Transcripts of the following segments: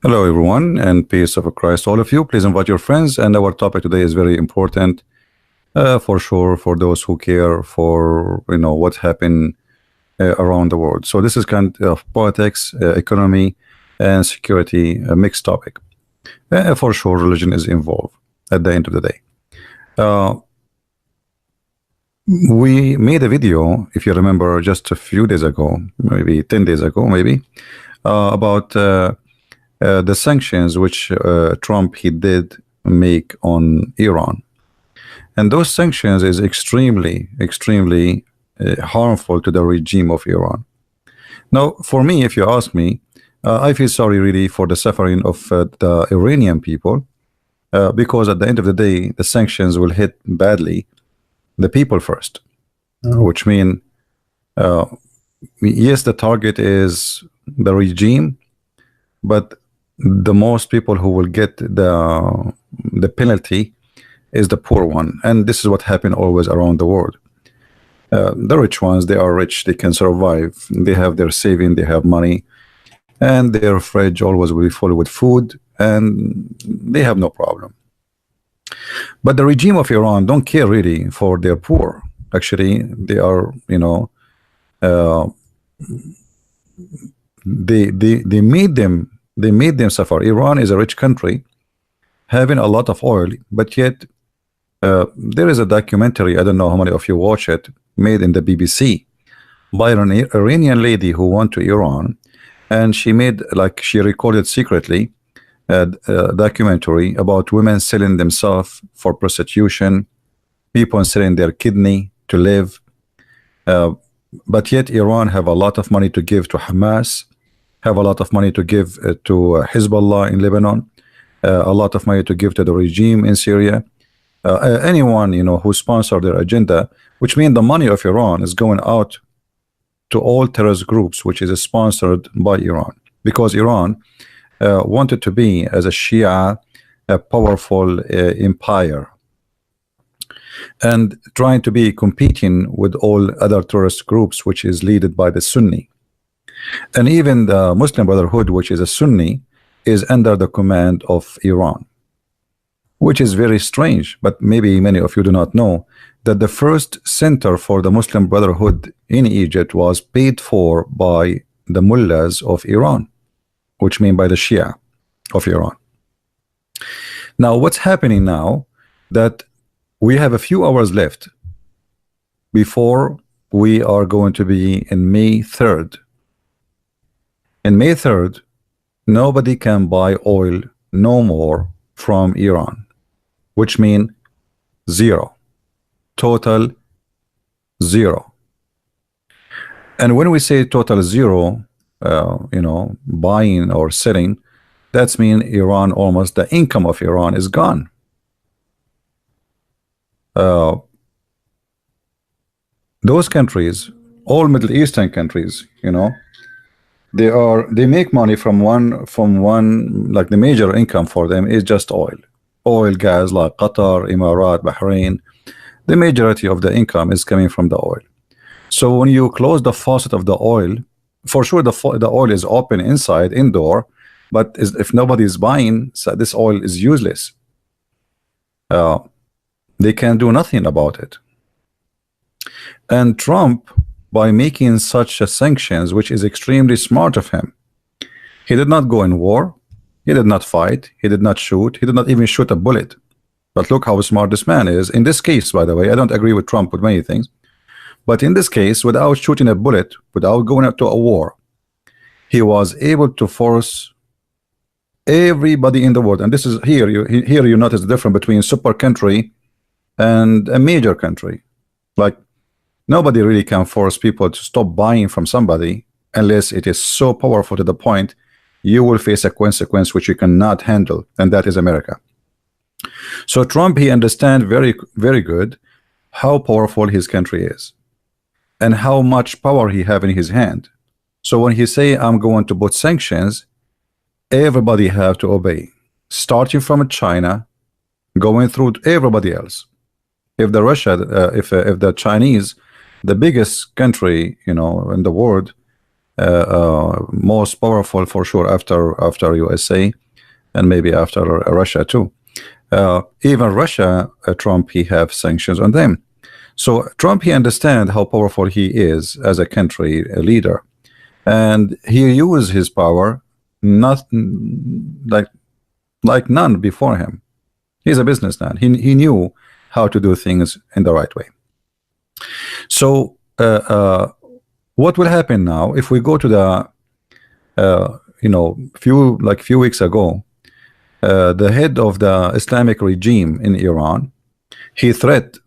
Hello, everyone, and peace of Christ, all of you. Please invite your friends. And our topic today is very important, for sure, for those who care for what's happened around the world. So this is kind of politics, economy, and security, a mixed topic. For sure, religion is involved at the end of the day. Uh, we made a video, if you remember, just a few days ago, maybe 10 days ago, maybe, about the sanctions which Trump he did make on Iran, and those sanctions is extremely harmful to the regime of Iran. Now, for me, if you ask me, I feel sorry really for the suffering of the Iranian people, because at the end of the day, the sanctions will hit badly the people first, which mean yes, the target is the regime, but the most people who will get the penalty is the poor one. And this is what happened always around the world. The rich ones, they are rich, they can survive, they have their saving, they have money, and their fridge always will be full with food, and they have no problem. But the regime of Iran don't care really for their poor. Actually, they are, uh, they made them suffer. Iran is a rich country having a lot of oil, but yet there is a documentary, I don't know how many of you watch it, made in the BBC by an Iranian lady who went to Iran, and she recorded secretly a documentary about women selling themselves for prostitution, people selling their kidney to live, but yet Iran have a lot of money to give to Hamas, have a lot of money to give to Hezbollah in Lebanon, a lot of money to give to the regime in Syria, anyone who sponsor their agenda, which means the money of Iran is going out to all terrorist groups which is sponsored by Iran, because Iran wanted to be, as a Shia, a powerful empire, and trying to be competing with all other terrorist groups which is led by the Sunni. And even the Muslim Brotherhood, which is a Sunni, is under the command of Iran, which is very strange. But maybe many of you do not know that the first center for the Muslim Brotherhood in Egypt was paid for by the mullahs of Iran, which mean by the Shia of Iran. Now, what's happening now, that we have a few hours left before we are going to be in May 3rd. In May 3rd, nobody can buy oil no more from Iran, which means zero, total zero. And when we say total zero, buying or selling, that's mean Iran, almost the income of Iran is gone. Those countries, all Middle Eastern countries, they make money from one, like the major income for them is just oil, gas, like Qatar, Emirat, Bahrain. The majority of the income is coming from the oil. So when you close the faucet of the oil, for sure the oil is open inside, indoor, but if nobody is buying, so this oil is useless. They can do nothing about it. And Trump, by making such a sanctions, which is extremely smart of him, he did not go in war, he did not fight, he did not shoot, he did not even shoot a bullet. But look how smart this man is. In this case, by the way, I don't agree with Trump with many things, but in this case, without shooting a bullet, without going out to a war, he was able to force everybody in the world. And this is here you notice the difference between super country and a major country. Like, nobody really can force people to stop buying from somebody unless it is so powerful to the point you will face a consequence which you cannot handle, and that is America. So Trump, he understands very good how powerful his country is and how much power he have in his hand. So when he say, I'm going to put sanctions, everybody have to obey, starting from China, going through everybody else. If the Russia, if the Chinese, the biggest country in the world, most powerful for sure after USA and maybe after Russia too. Even Russia, Trump, he have sanctions on them. So Trump, he understand how powerful he is as a country leader, and he used his power not like none before him. He's a businessman. He knew how to do things in the right way. So what will happen now if we go to the few weeks ago, the head of the Islamic regime in Iran, he threatened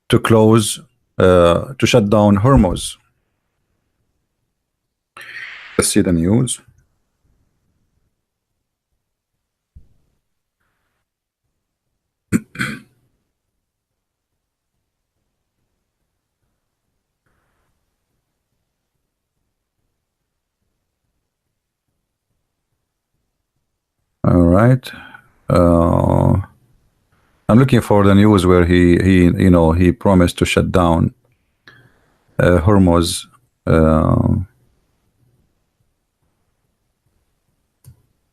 to close, to shut down Hormuz. Let's see the news. All right. I'm looking for the news where he promised to shut down Hormuz.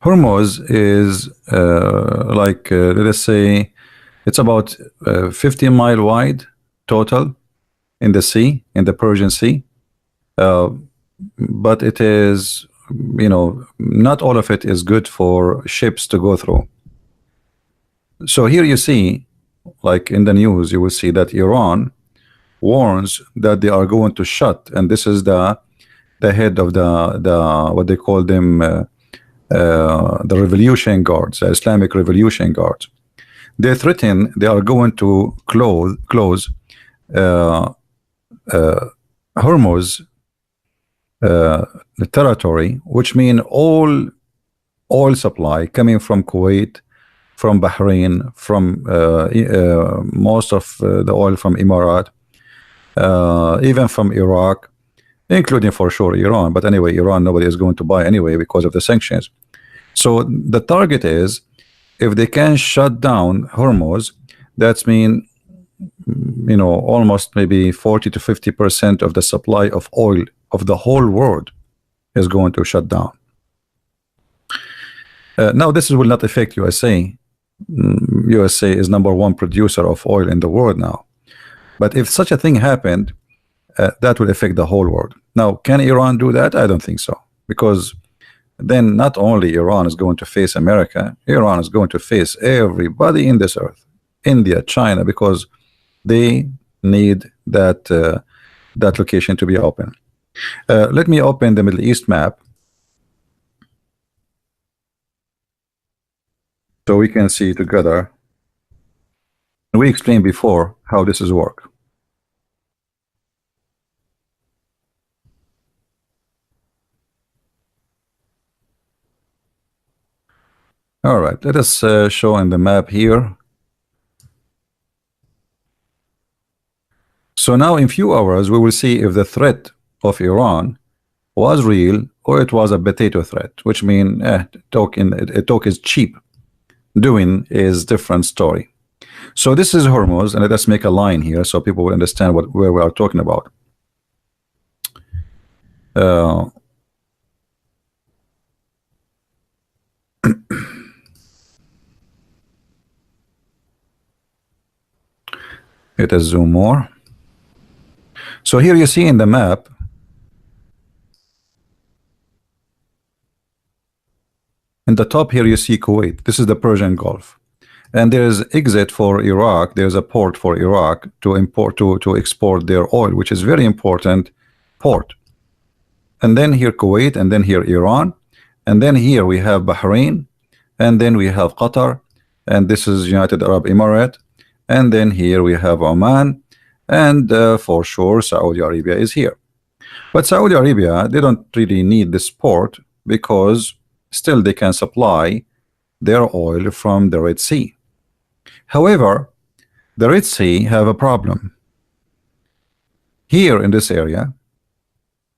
Hormuz is let us say it's about 50-mile wide total in the sea, in the Persian Sea, but it is, not all of it is good for ships to go through. So here you see, like in the news, you will see that Iran warns that they are going to shut, and this is the head of the what they call them, the revolution guards, the Islamic revolution guards. They threaten they are going to close Hormuz the territory, which mean all oil supply coming from Kuwait, from Bahrain, from most of the oil from Emirat, even from Iraq, including for sure Iran. But anyway, Iran, nobody is going to buy anyway because of the sanctions. So the target is, if they can shut down Hormuz, that's mean, almost maybe 40 to 50% of the supply of oil of the whole world is going to shut down. Now this will not affect USA. USA is #1 producer of oil in the world now. But if such a thing happened, that will affect the whole world. Now, can Iran do that? I don't think so, because then not only Iran is going to face America, Iran is going to face everybody in this earth, India, China, because they need that that location to be open. Let me open the Middle East map so we can see together. We explained before how this is work. All right, let us show in the map here. So now in few hours we will see if the threat of Iran was real or it was a potato threat, which means talk is cheap, doing is different story. So this is Hormuz, and let us make a line here so people will understand where we are talking about. Let us zoom more. So here you see in the map, in the top here you see Kuwait. This is the Persian Gulf, and there is exit for Iraq. There's a port for Iraq to import to export their oil, which is very important port. And then here Kuwait, and then here Iran, and then here we have Bahrain, and then we have Qatar, and this is United Arab Emirates, and then here we have Oman, and for sure Saudi Arabia is here. But Saudi Arabia, they don't really need this port because still they can supply their oil from the Red Sea. However, the Red Sea have a problem. Here in this area,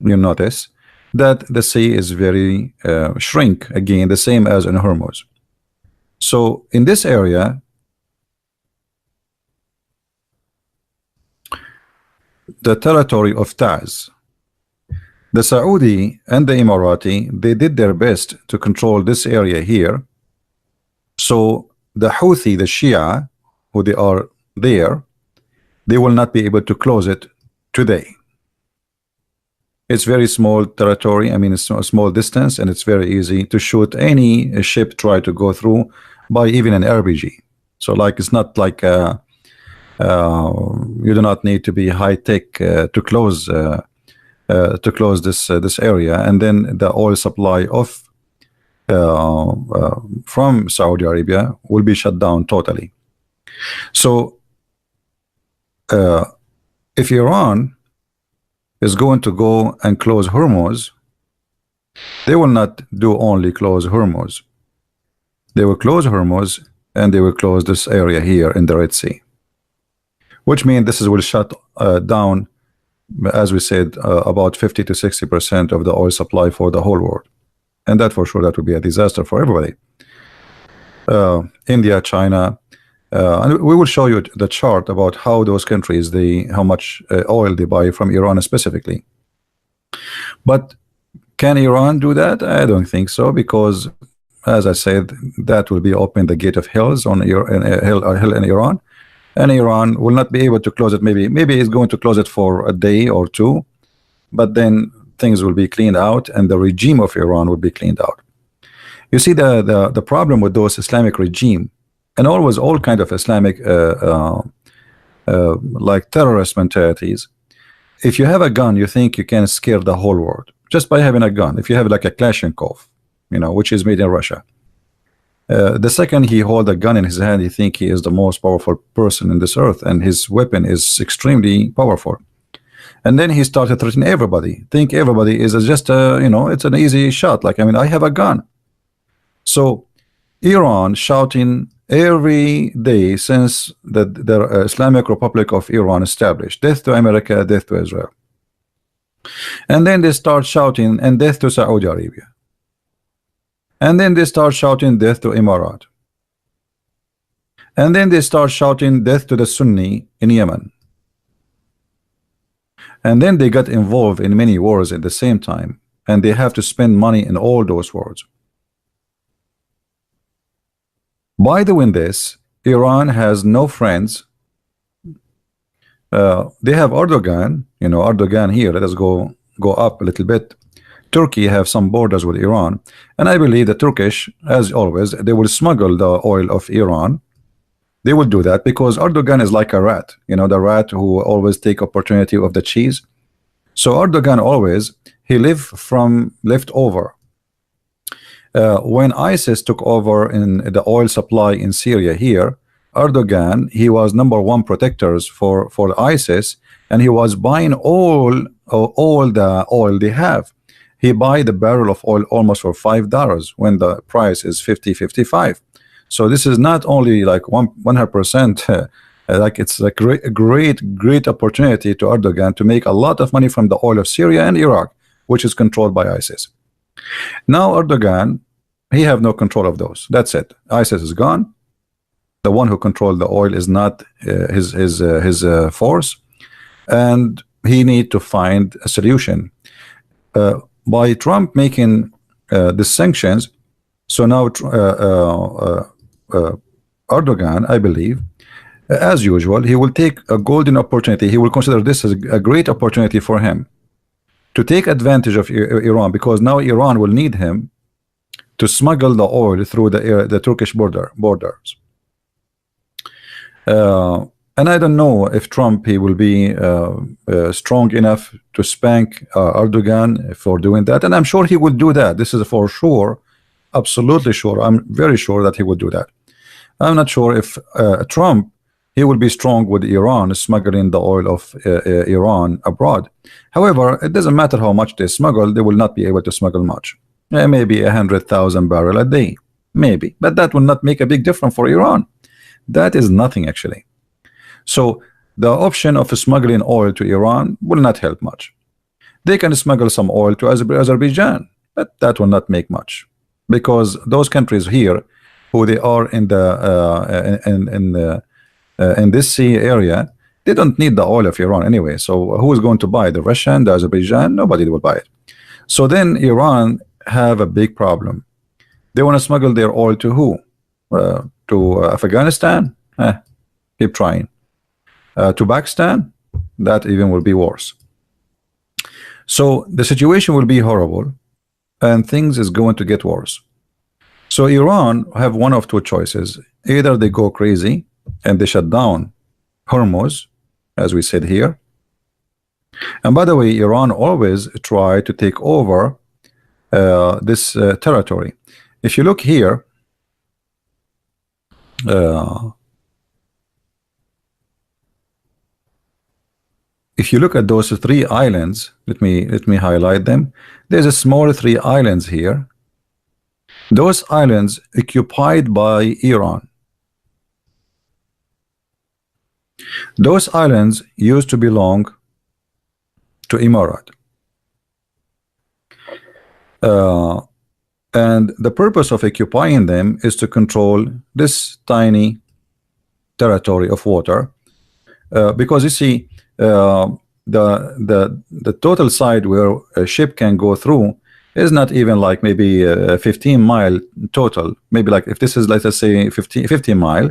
you notice that the sea is very shrink, again the same as in Hormuz. So in this area, the territory of Taz, The Saudi and the Emirati, they did their best to control this area here. So the Houthi, the Shia, who they are there, they will not be able to close it today. It's very small territory. I mean, it's a small distance, and it's very easy to shoot any ship try to go through by even an RPG. So like, it's not like you do not need to be high tech to close this area. And then the oil supply of from Saudi Arabia will be shut down totally. So if Iran is going to go and close Hormuz, they will not do only close Hormuz. They will close Hormuz, and they will close this area here in the Red Sea, which means this will shut down, as we said, about 50 to 60% of the oil supply for the whole world. And that for sure, that would be a disaster for everybody. India, China, and we will show you the chart about how those countries, how much oil they buy from Iran specifically. But can Iran do that? I don't think so, because as I said, that will be open the gate of hells on hell in Iran, and Iran will not be able to close it. Maybe it's going to close it for a day or two, but then things will be cleaned out, and the regime of Iran will be cleaned out. You see, the problem with those Islamic regime, and always all kind of Islamic like terrorist mentalities, if you have a gun, you think you can scare the whole world just by having a gun. If you have like a Kalashnikov, which is made in Russia, the second he hold a gun in his hand, he think he is the most powerful person in this earth, and his weapon is extremely powerful. And then he started threatening everybody. Think everybody is just it's an easy shot. Like, I have a gun. So Iran shouting every day since the Islamic Republic of Iran established, death to America, death to Israel. And then they start shouting, and death to Saudi Arabia. And then they start shouting death to Emirat. And then they start shouting death to the Sunni in Yemen. And then they got involved in many wars at the same time, and they have to spend money in all those wars. By doing this, Iran has no friends. They have Erdogan, Erdogan here. Let us go up a little bit. Turkey have some borders with Iran, and I believe the Turkish, as always, they will smuggle the oil of Iran. They will do that because Erdogan is like a rat, the rat who always take opportunity of the cheese. So Erdogan always, he live from leftover. When ISIS took over in the oil supply in Syria here, Erdogan, he was #1 protectors for ISIS, and he was buying all the oil they have. He buy the barrel of oil almost for $5 when the price is 50, 55. So this is not only like 100%, like it's a great opportunity to Erdogan to make a lot of money from the oil of Syria and Iraq, which is controlled by ISIS. Now Erdogan, he have no control of those. That's it. ISIS is gone. The one who controlled the oil is not his force, and he need to find a solution. By Trump making the sanctions, so now Erdogan, I believe, as usual, he will take a golden opportunity. He will consider this as a great opportunity for him to take advantage of Iran, because now Iran will need him to smuggle the oil through the Turkish borders. And I don't know if Trump, he will be strong enough to spank Erdogan for doing that, and I'm sure he will do that. This is for sure, absolutely sure. I'm very sure that he will do that. I'm not sure if Trump, he will be strong with Iran smuggling the oil of Iran abroad. However, it doesn't matter how much they smuggle, they will not be able to smuggle much. Maybe 100,000 barrels a day, maybe, but that will not make a big difference for Iran. That is nothing actually. So the option of smuggling oil to Iran will not help much. They can smuggle some oil to Azerbaijan, but that will not make much, because those countries here, who they are in the in this sea area, they don't need the oil of Iran anyway. So who is going to buy? The Russian, the Azerbaijan? Nobody will buy it. So then Iran have a big problem. They want to smuggle their oil to who? To Afghanistan? Keep trying. To Pakistan? That even will be worse. So the situation will be horrible, and things is going to get worse. So Iran have one of two choices. Either they go crazy and they shut down Hormuz, as we said here. And by the way, Iran always try to take over this territory. If you look here, if you look at those three islands, let me highlight them. There's a small three islands here. Those islands occupied by Iran. Those islands used to belong to Emirat. And the purpose of occupying them is to control this tiny territory of water, because you see, the total side where a ship can go through is not even like maybe 15 mile total. Maybe like if this is, let's say 50 mile,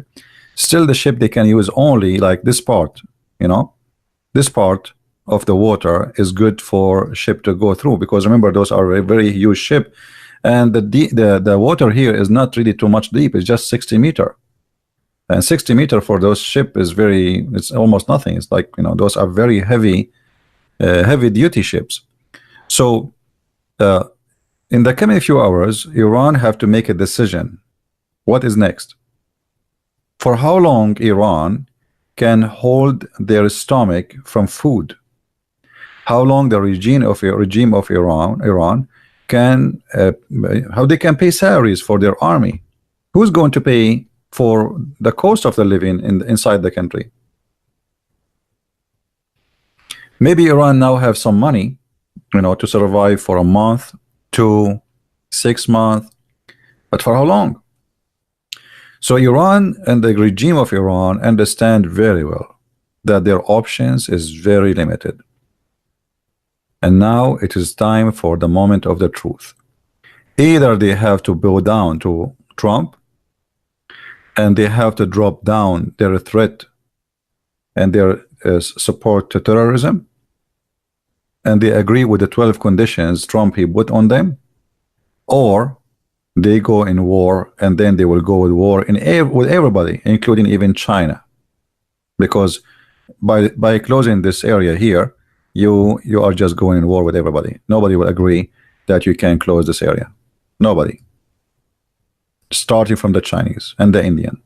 still the ship they can use only like this part, you know, this part of the water is good for ship to go through, because remember those are a very huge ship, and the water here is not really too much deep. It's just 60 meter, and 60 meter for those ship is very, it's almost nothing. It's like, you know, those are very heavy heavy duty ships. So in the coming few hours, Iran have to make a decision. What is next? For how long Iran can hold their stomach from food? How long the regime of Iran can how they can pay salaries for their army? Who's going to pay for the cost of the living inside the country? Maybe Iran now have some money, you know, to survive for a month, 2, 6 months, but for how long? So Iran and the regime of Iran understand very well that their options is very limited. And now it is time for the moment of the truth. Either they have to bow down to Trump, and they have to drop down their threat and their support to terrorism, and they agree with the 12 conditions Trump he put on them, or they go in war, and then they will go with war with everybody, including even China, because by closing this area here, you are just going in war with everybody. Nobody will agree that you can close this area. Nobody, starting from the Chinese and the Indian,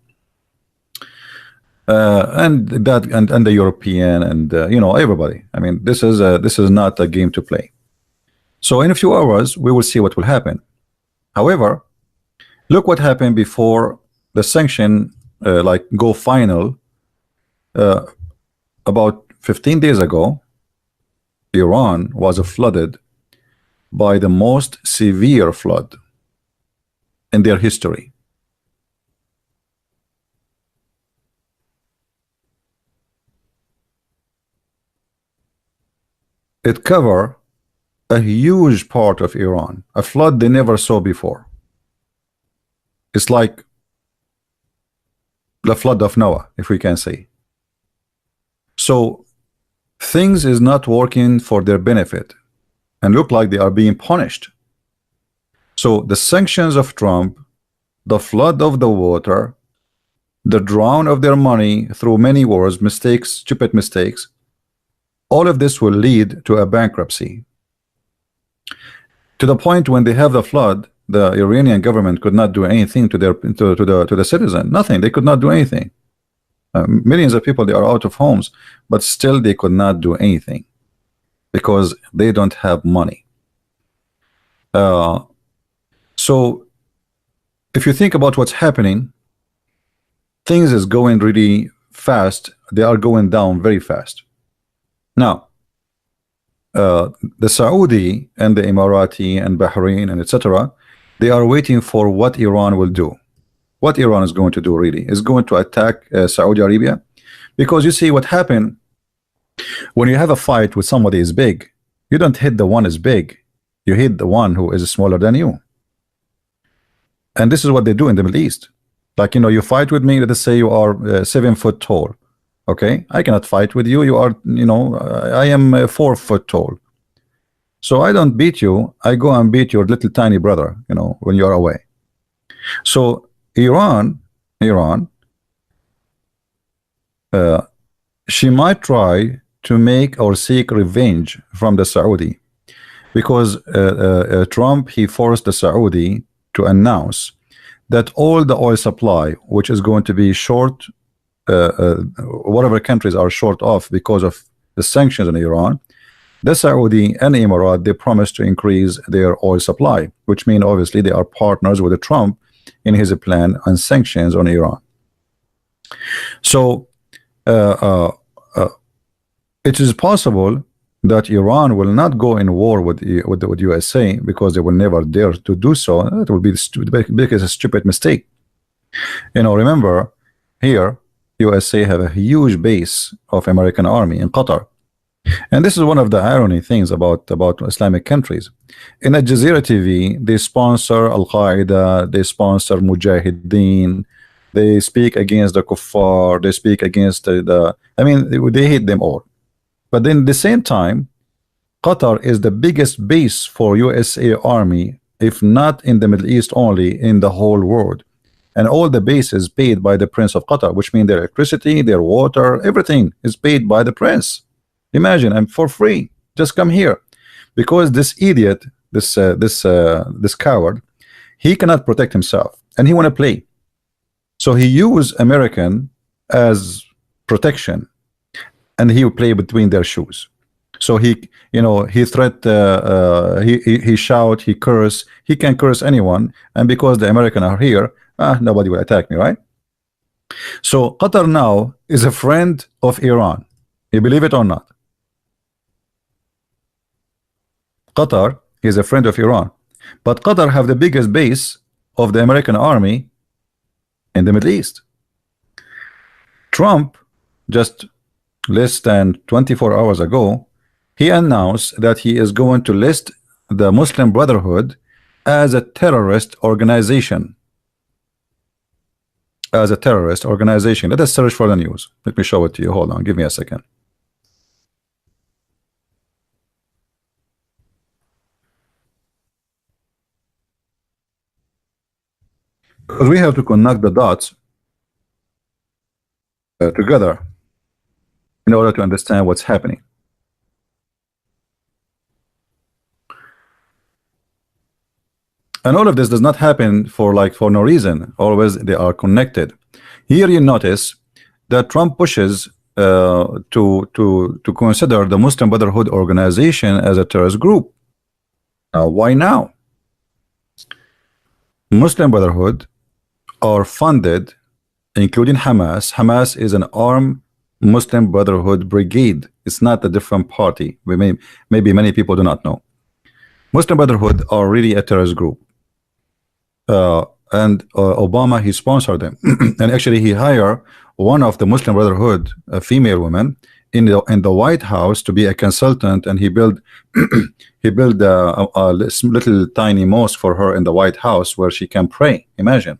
and the European, and you know, everybody. I mean, this is not a game to play. So in a few hours we will see what will happen. However, look what happened before the sanction like go final. About 15 days ago, Iran was flooded by the most severe flood in their history. It covered a huge part of Iran, a flood they never saw before. It's like the flood of Noah, if we can say. So things is not working for their benefit, and look like they are being punished. So the sanctions of Trump, the flood of the water, the drown of their money through many wars, mistakes, stupid mistakes, all of this will lead to a bankruptcy, to the point when they have the flood, the Iranian government could not do anything to the citizen. Nothing. They could not do anything. Millions of people, they are out of homes, but still they could not do anything because they don't have money. So if you think about what's happening, things is going really fast. They are going down very fast. Now, the Saudi and the Emirati and Bahrain and etc., they are waiting for what Iran will do. What Iran is going to do really is going to attack Saudi Arabia, because you see what happened when you have a fight with somebody is big. You don't hit the one is big. You hit the one who is smaller than you. And this is what they do in the Middle East. Like, you fight with me, let's say you are 7 foot tall. Okay, I cannot fight with you. You are, I am 4 foot tall. So I don't beat you. I go and beat your little tiny brother, when you are away. So Iran, she might try to make or seek revenge from the Saudi, because Trump, he forced the Saudi to announce that all the oil supply, which is going to be short, whatever countries are short of because of the sanctions on Iran, the Saudi and Emirates, they promised to increase their oil supply, which means obviously they are partners with Trump in his plan on sanctions on Iran. So it is possible that Iran will not go in war with USA, because they will never dare to do so. It will be the biggest stupid mistake. Remember, here USA have a huge base of American army in Qatar. And this is one of the irony things about Islamic countries. In Al Jazeera TV, they sponsor Al-Qaeda, they sponsor Mujahideen, they speak against the kuffar, they speak against they hate them all. But then at the same time, Qatar is the biggest base for USA army, if not in the Middle East only, in the whole world. And all the bases paid by the Prince of Qatar, which means their electricity, their water, everything is paid by the Prince. Imagine, and for free, just come here, because this idiot, this coward, he cannot protect himself, and he want to play. So he used American as protection, and he will play between their shoes. So he threat, he shout, he curse, he can curse anyone, and because the American are here, nobody will attack me, right? So Qatar now is a friend of Iran. You believe it or not? Qatar is a friend of Iran, but Qatar have the biggest base of the American army in the Middle East. Trump, just less than 24 hours ago, he announced that he is going to list the Muslim Brotherhood as a terrorist organization. As a terrorist organization. Let us search for the news. Let me show it to you. Hold on, give me a second. Because we have to connect the dots together in order to understand what's happening. And all of this does not happen for no reason. Always they are connected. Here you notice that Trump pushes to consider the Muslim Brotherhood organization as a terrorist group. Now, why now? Muslim Brotherhood are funded, including Hamas. Hamas is an armed Muslim Brotherhood brigade. It's not a different party. Maybe many people do not know. Muslim Brotherhood are really a terrorist group. And Obama, he sponsored them. And actually he hired one of the Muslim Brotherhood, a female woman, in the White House to be a consultant, and he built a little tiny mosque for her in the White House where she can pray. Imagine.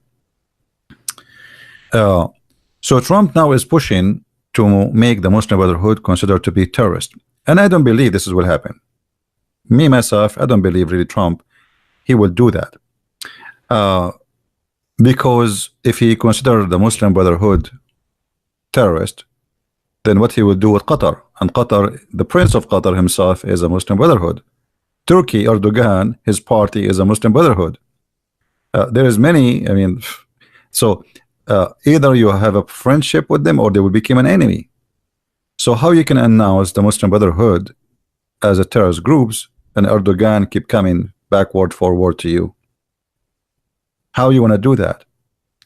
So Trump now is pushing to make the Muslim Brotherhood considered to be terrorist, and I don't believe this will happen. Me myself, I don't believe really Trump he will do that, because if he considered the Muslim Brotherhood terrorist, then what he would do with Qatar, and Qatar, the Prince of Qatar himself is a Muslim Brotherhood. Turkey, Erdogan, his party is a Muslim Brotherhood. There is many, so either you have a friendship with them or they will become an enemy. So how you can announce the Muslim Brotherhood as a terrorist groups and Erdogan keep coming backward, forward to you? How you want to do that?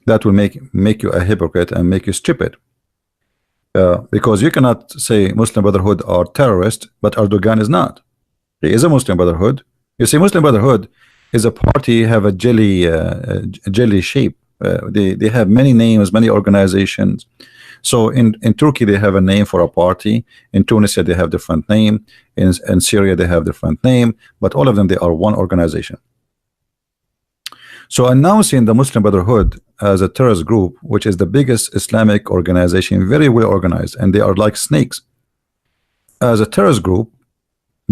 That will make you a hypocrite and make you stupid. Because you cannot say Muslim Brotherhood are terrorists, but Erdogan is not. He is a Muslim Brotherhood. You see, Muslim Brotherhood is a party, have a jelly shape. They have many names, many organizations. So in Turkey they have a name for a party. In Tunisia they have different name. In Syria they have different name. But all of them, they are one organization. So announcing the Muslim Brotherhood as a terrorist group, which is the biggest Islamic organization, very well organized, and they are like snakes, as a terrorist group,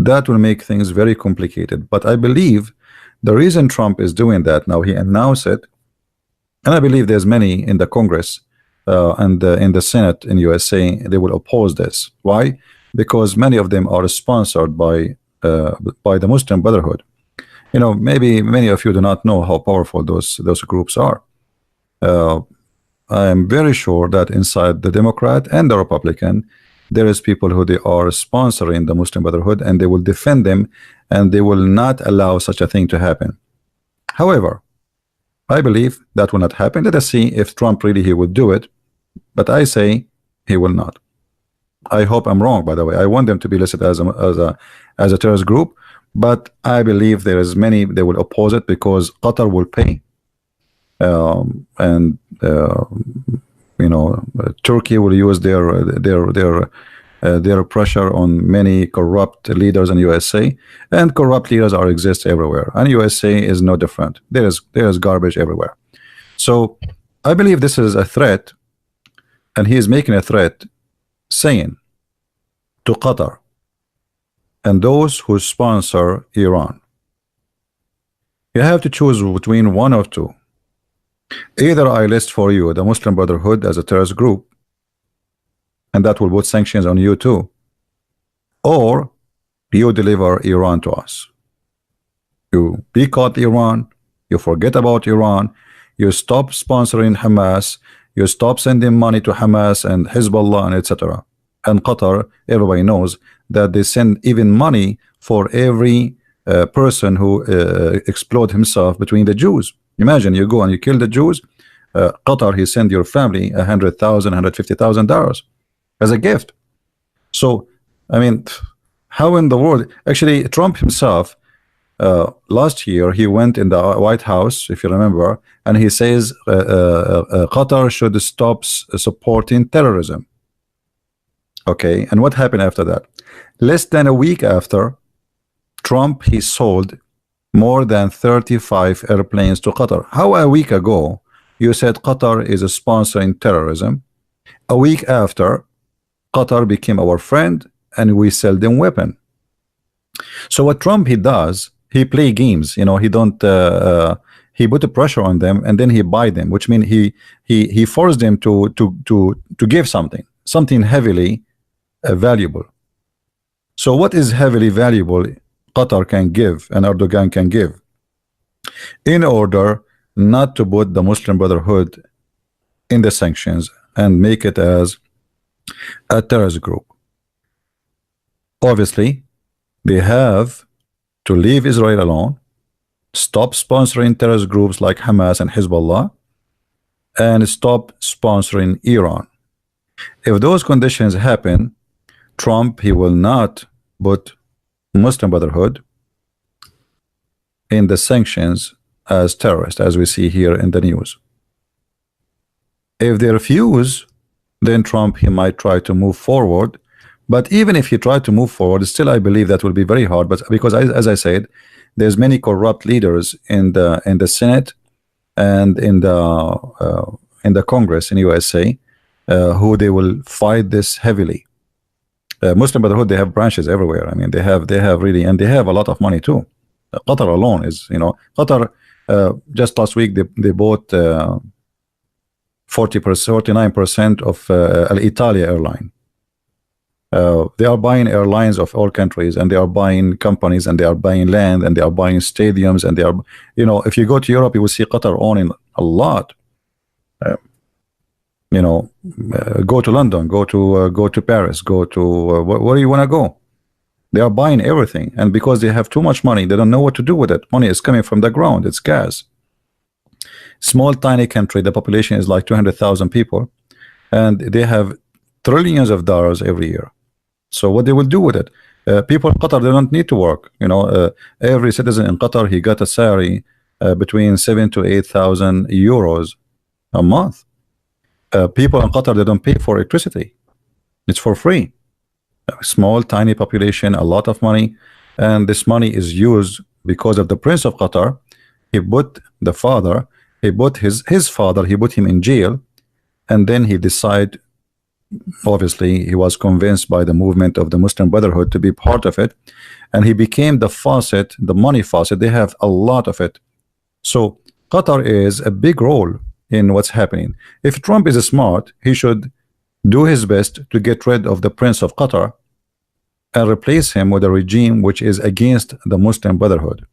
that will make things very complicated. But I believe the reason Trump is doing that now, he announced it, and I believe there's many in the Congress and in the Senate in USA, they will oppose this. Why? Because many of them are sponsored by the Muslim Brotherhood. You know, maybe many of you do not know how powerful those groups are. I am very sure that inside the Democrat and the Republican, there is people who they are sponsoring the Muslim Brotherhood, and they will defend them, and they will not allow such a thing to happen. However, I believe that will not happen. Let us see if Trump really he will do it, but I say he will not. I hope I'm wrong, by the way. I want them to be listed as a terrorist group, but I believe there is many they will oppose it because Qatar will pay, and you know, Turkey will use their pressure on many corrupt leaders in USA, and corrupt leaders exist everywhere, and USA is no different. There is garbage everywhere. So I believe this is a threat, and he is making a threat saying to Qatar and those who sponsor Iran, you have to choose between one of two. Either I list for you the Muslim Brotherhood as a terrorist group, and that will put sanctions on you too, or you deliver Iran to us. You boycott Iran, you forget about Iran, you stop sponsoring Hamas, you stop sending money to Hamas and Hezbollah and etc. And Qatar, everybody knows that they send even money for every person who explode himself between the Jews. Imagine you go and you kill the Jews, Qatar, he send your family $100,000, $150,000 as a gift. So I mean, how in the world? Actually, Trump himself last year he went in the White House, if you remember, and he says Qatar should stop supporting terrorism. Okay, and what happened after that? Less than a week after, Trump he sold more than 35 airplanes to Qatar. How a week ago you said Qatar is sponsoring terrorism? A week after, Qatar became our friend and we sell them weapon. So what Trump he does, he play games. You know, he don't he put the pressure on them and then he buy them, which means he forced them to give something heavily valuable. So what is heavily valuable Qatar can give and Erdogan can give in order not to put the Muslim Brotherhood in the sanctions and make it as a terrorist group? Obviously, they have to leave Israel alone, stop sponsoring terrorist groups like Hamas and Hezbollah, and stop sponsoring Iran. If those conditions happen, Trump he will not put Muslim Brotherhood in the sanctions as terrorists, as we see here in the news. If they refuse, then Trump he might try to move forward. But even if he tried to move forward, still I believe that will be very hard. But because as I said, there's many corrupt leaders in the Senate and in the Congress in USA who they will fight this heavily. Muslim Brotherhood, they have branches everywhere. I mean, they have really, and they have a lot of money too. Qatar alone is, you know, Qatar just last week they bought 49% of Al-Italia airline. They are buying airlines of all countries, and they are buying companies, and they are buying land, and they are buying stadiums, and they are, you know, if you go to Europe, you will see Qatar owning a lot. You know, go to London, go to Paris, go to where you want to go. They are buying everything, and because they have too much money, they don't know what to do with it. Money is coming from the ground. It's gas. Small, tiny country. The population is like 200,000 people, and they have trillions of dollars every year. So what they will do with it? People in Qatar, they don't need to work. You know, every citizen in Qatar, he got a salary between 7,000 to 8,000 euros a month. People in Qatar, they don't pay for electricity. It's for free. A small, tiny population, a lot of money, and this money is used because of the Prince of Qatar. He put the father, he put his father, he put him in jail, and then he decided. Obviously, he was convinced by the movement of the Muslim Brotherhood to be part of it, and he became the faucet, the money faucet. They have a lot of it. So Qatar is a big role in what's happening. If Trump is smart, he should do his best to get rid of the Prince of Qatar and replace him with a regime which is against the Muslim Brotherhood.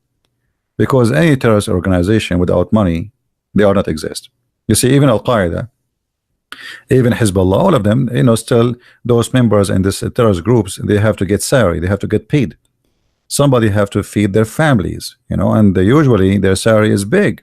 Because any terrorist organization without money, they are not exist. You see, even Al-Qaeda, even Hezbollah, all of them, still those members in this terrorist groups, they have to get salary, they have to get paid. Somebody have to feed their families, and usually their salary is big.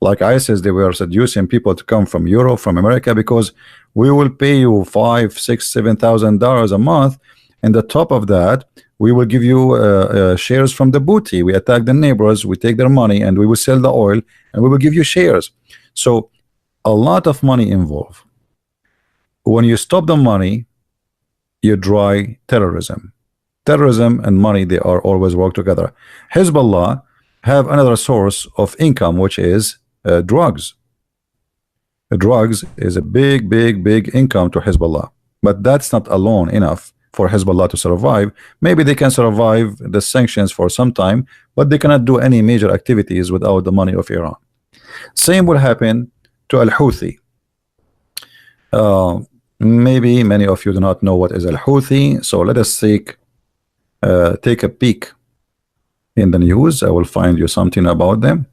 Like ISIS, they were seducing people to come from Europe, from America, because we will pay you $5,000, $6,000, $7,000 a month, and the top of that, we will give you shares from the booty. We attack the neighbors, we take their money, and we will sell the oil, and we will give you shares. So a lot of money involved. When you stop the money, you dry terrorism. Terrorism and money, they are always work together. Hezbollah have another source of income, which is drugs. Drugs is a big income to Hezbollah, but that's not alone enough for Hezbollah to survive. Maybe they can survive the sanctions for some time, but they cannot do any major activities without the money of Iran. Same will happen to Al-Houthi. Maybe many of you do not know what is Al-Houthi, so let us take a peek in the news. I will find you something about them.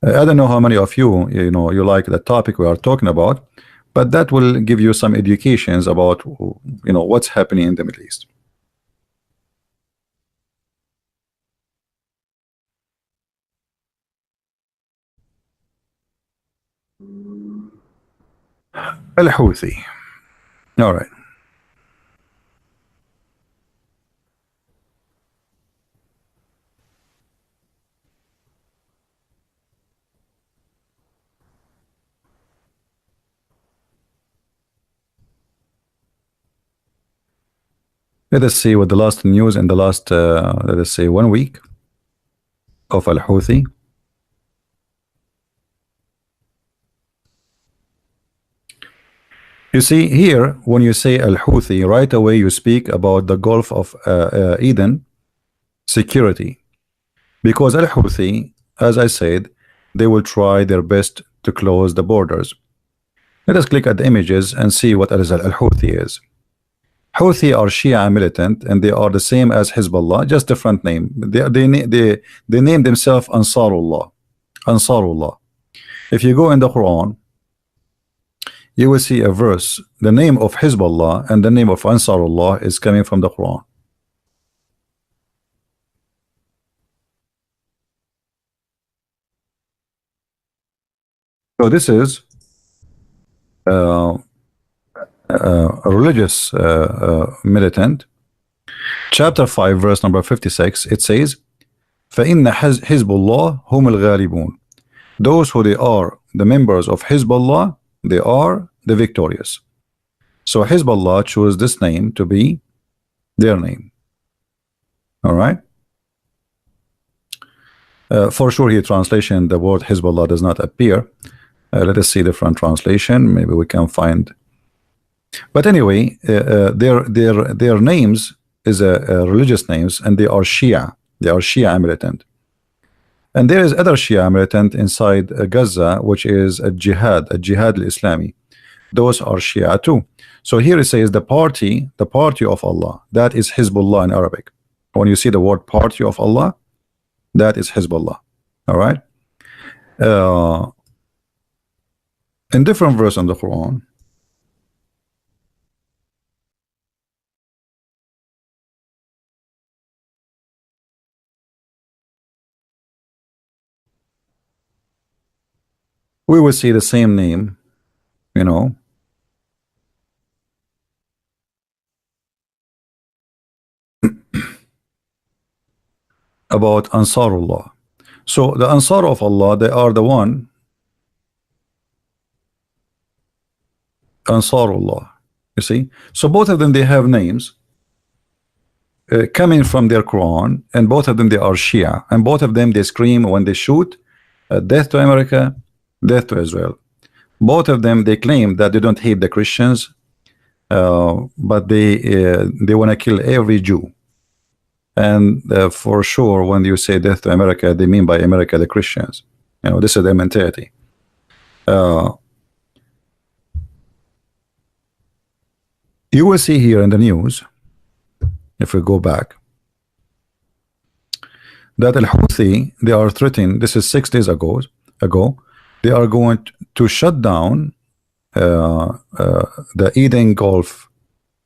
I don't know how many of you you like the topic we are talking about, but that will give you some educations about what's happening in the Middle East. Al-Houthi. All right. Let us see what the last news in the last, let us say, 1 week of Al-Houthi. You see here, when you say Al-Houthi, right away you speak about the Gulf of Eden security. Because Al-Houthi, as I said, they will try their best to close the borders. Let us click at the images and see what Al-Houthi is. Houthi are Shia militant, and they are the same as Hezbollah, just different name. They name themselves Ansarullah. Ansarullah. If you go in the Quran, you will see a verse. The name of Hezbollah and the name of Ansarullah is coming from the Quran. So this is a religious militant. Chapter 5, verse number 56, it says, فَإِنَّ حِزْبُ اللَّهِ هُمُ الْغَالِبُونَ. Those who they are the members of Hezbollah, they are the victorious. So Hezbollah chose this name to be their name. All right. For sure here translation the word Hezbollah does not appear. Let us see different translation. Maybe we can find. But anyway, their names is a religious names, and they are Shia. They are Shia militant. And there is other Shia militant inside Gaza, which is a jihad al-Islami. Those are Shia too. So here it says the party of Allah. That is Hezbollah in Arabic. When you see the word party of Allah, that is Hezbollah. All right. In different verse in the Quran, we will see the same name, about Ansarullah. So the Ansar of Allah, they are the one Ansarullah. You see, so both of them, they have names coming from their Quran, and both of them, they are Shia, and both of them, they scream when they shoot, death to America, death to Israel. Both of them, they claim that they don't hate the Christians, but they want to kill every Jew. And for sure, when you say death to America, they mean by America the Christians. You know, this is their mentality. You will see here in the news, if we go back, that Al-Houthi, they are threatening, this is 6 days ago, they are going to shut down the Eden Gulf,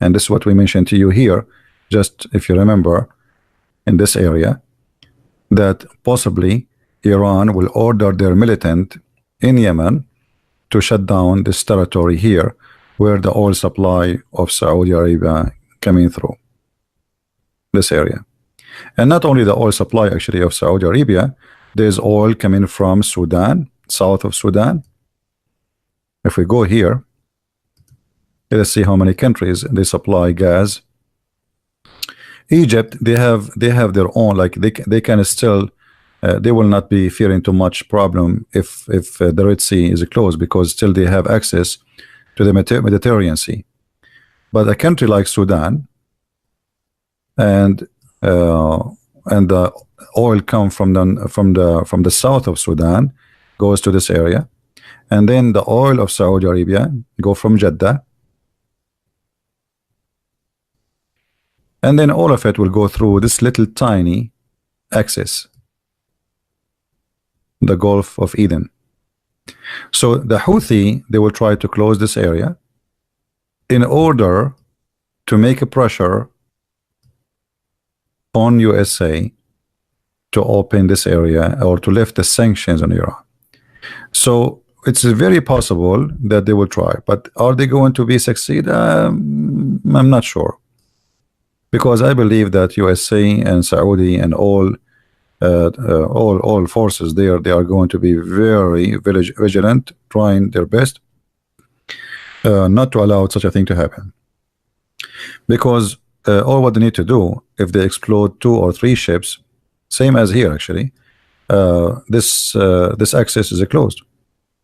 and this is what we mentioned to you here, just if you remember, in this area, that possibly Iran will order their militant in Yemen to shut down this territory here, where the oil supply of Saudi Arabia coming through this area. And not only the oil supply actually of Saudi Arabia, there's oil coming from Sudan, south of Sudan. If we go here, let's see how many countries they supply gas. Egypt, they have their own, like they can still they will not be fearing too much problem if the Red Sea is closed, because still they have access to the Mediterranean Sea. But a country like Sudan, and the oil come from the south of Sudan, goes to this area, and then the oil of Saudi Arabia go from Jeddah, and then all of it will go through this little tiny axis, the Gulf of Eden. So the Houthi, they will try to close this area in order to make a pressure on USA to open this area or to lift the sanctions on Iran. So it's very possible that they will try, but are they going to be succeed? I'm not sure, because I believe that USA and Saudi and all forces there, they are going to be very vigilant, trying their best not to allow such a thing to happen. Because all what they need to do, if they explode 2 or 3 ships, same as here actually, this access is closed.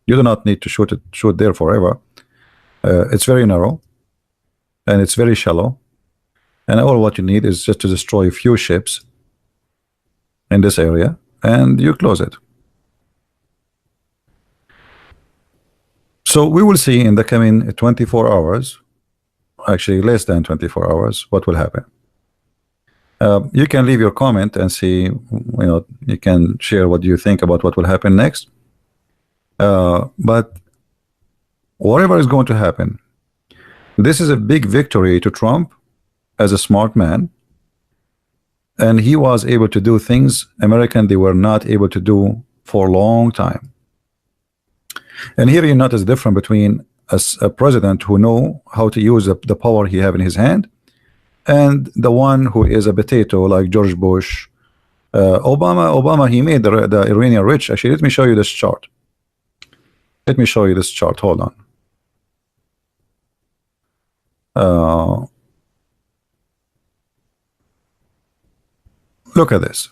You do not need to shoot there forever. It's very narrow and it's very shallow, and all what you need is just to destroy a few ships in this area, and you close it. So we will see in the coming 24 hours, actually less than 24 hours, what will happen. You can leave your comment and see, you can share what you think about what will happen next. But whatever is going to happen, this is a big victory to Trump as a smart man, and he was able to do things they were not able to do for a long time. And here you notice the difference between a president who know how to use the power he have in his hand, and the one who is a potato like George Bush, Obama. He made the Iranian rich. Actually, let me show you this chart. Hold on. Look at this.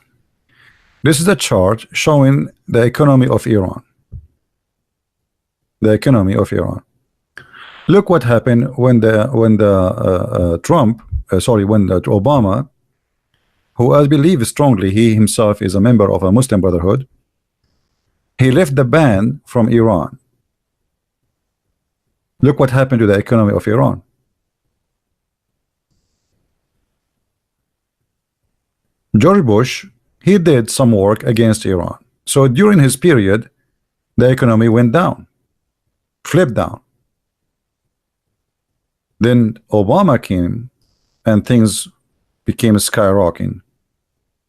This is a chart showing the economy of Iran. The economy of Iran. Look what happened when Obama, who I believe strongly he himself is a member of a Muslim Brotherhood, he left the ban from Iran. Look what happened to the economy of Iran. George Bush, he did some work against Iran. So during his period, the economy went down, flipped down. Then Obama came and things became skyrocketing.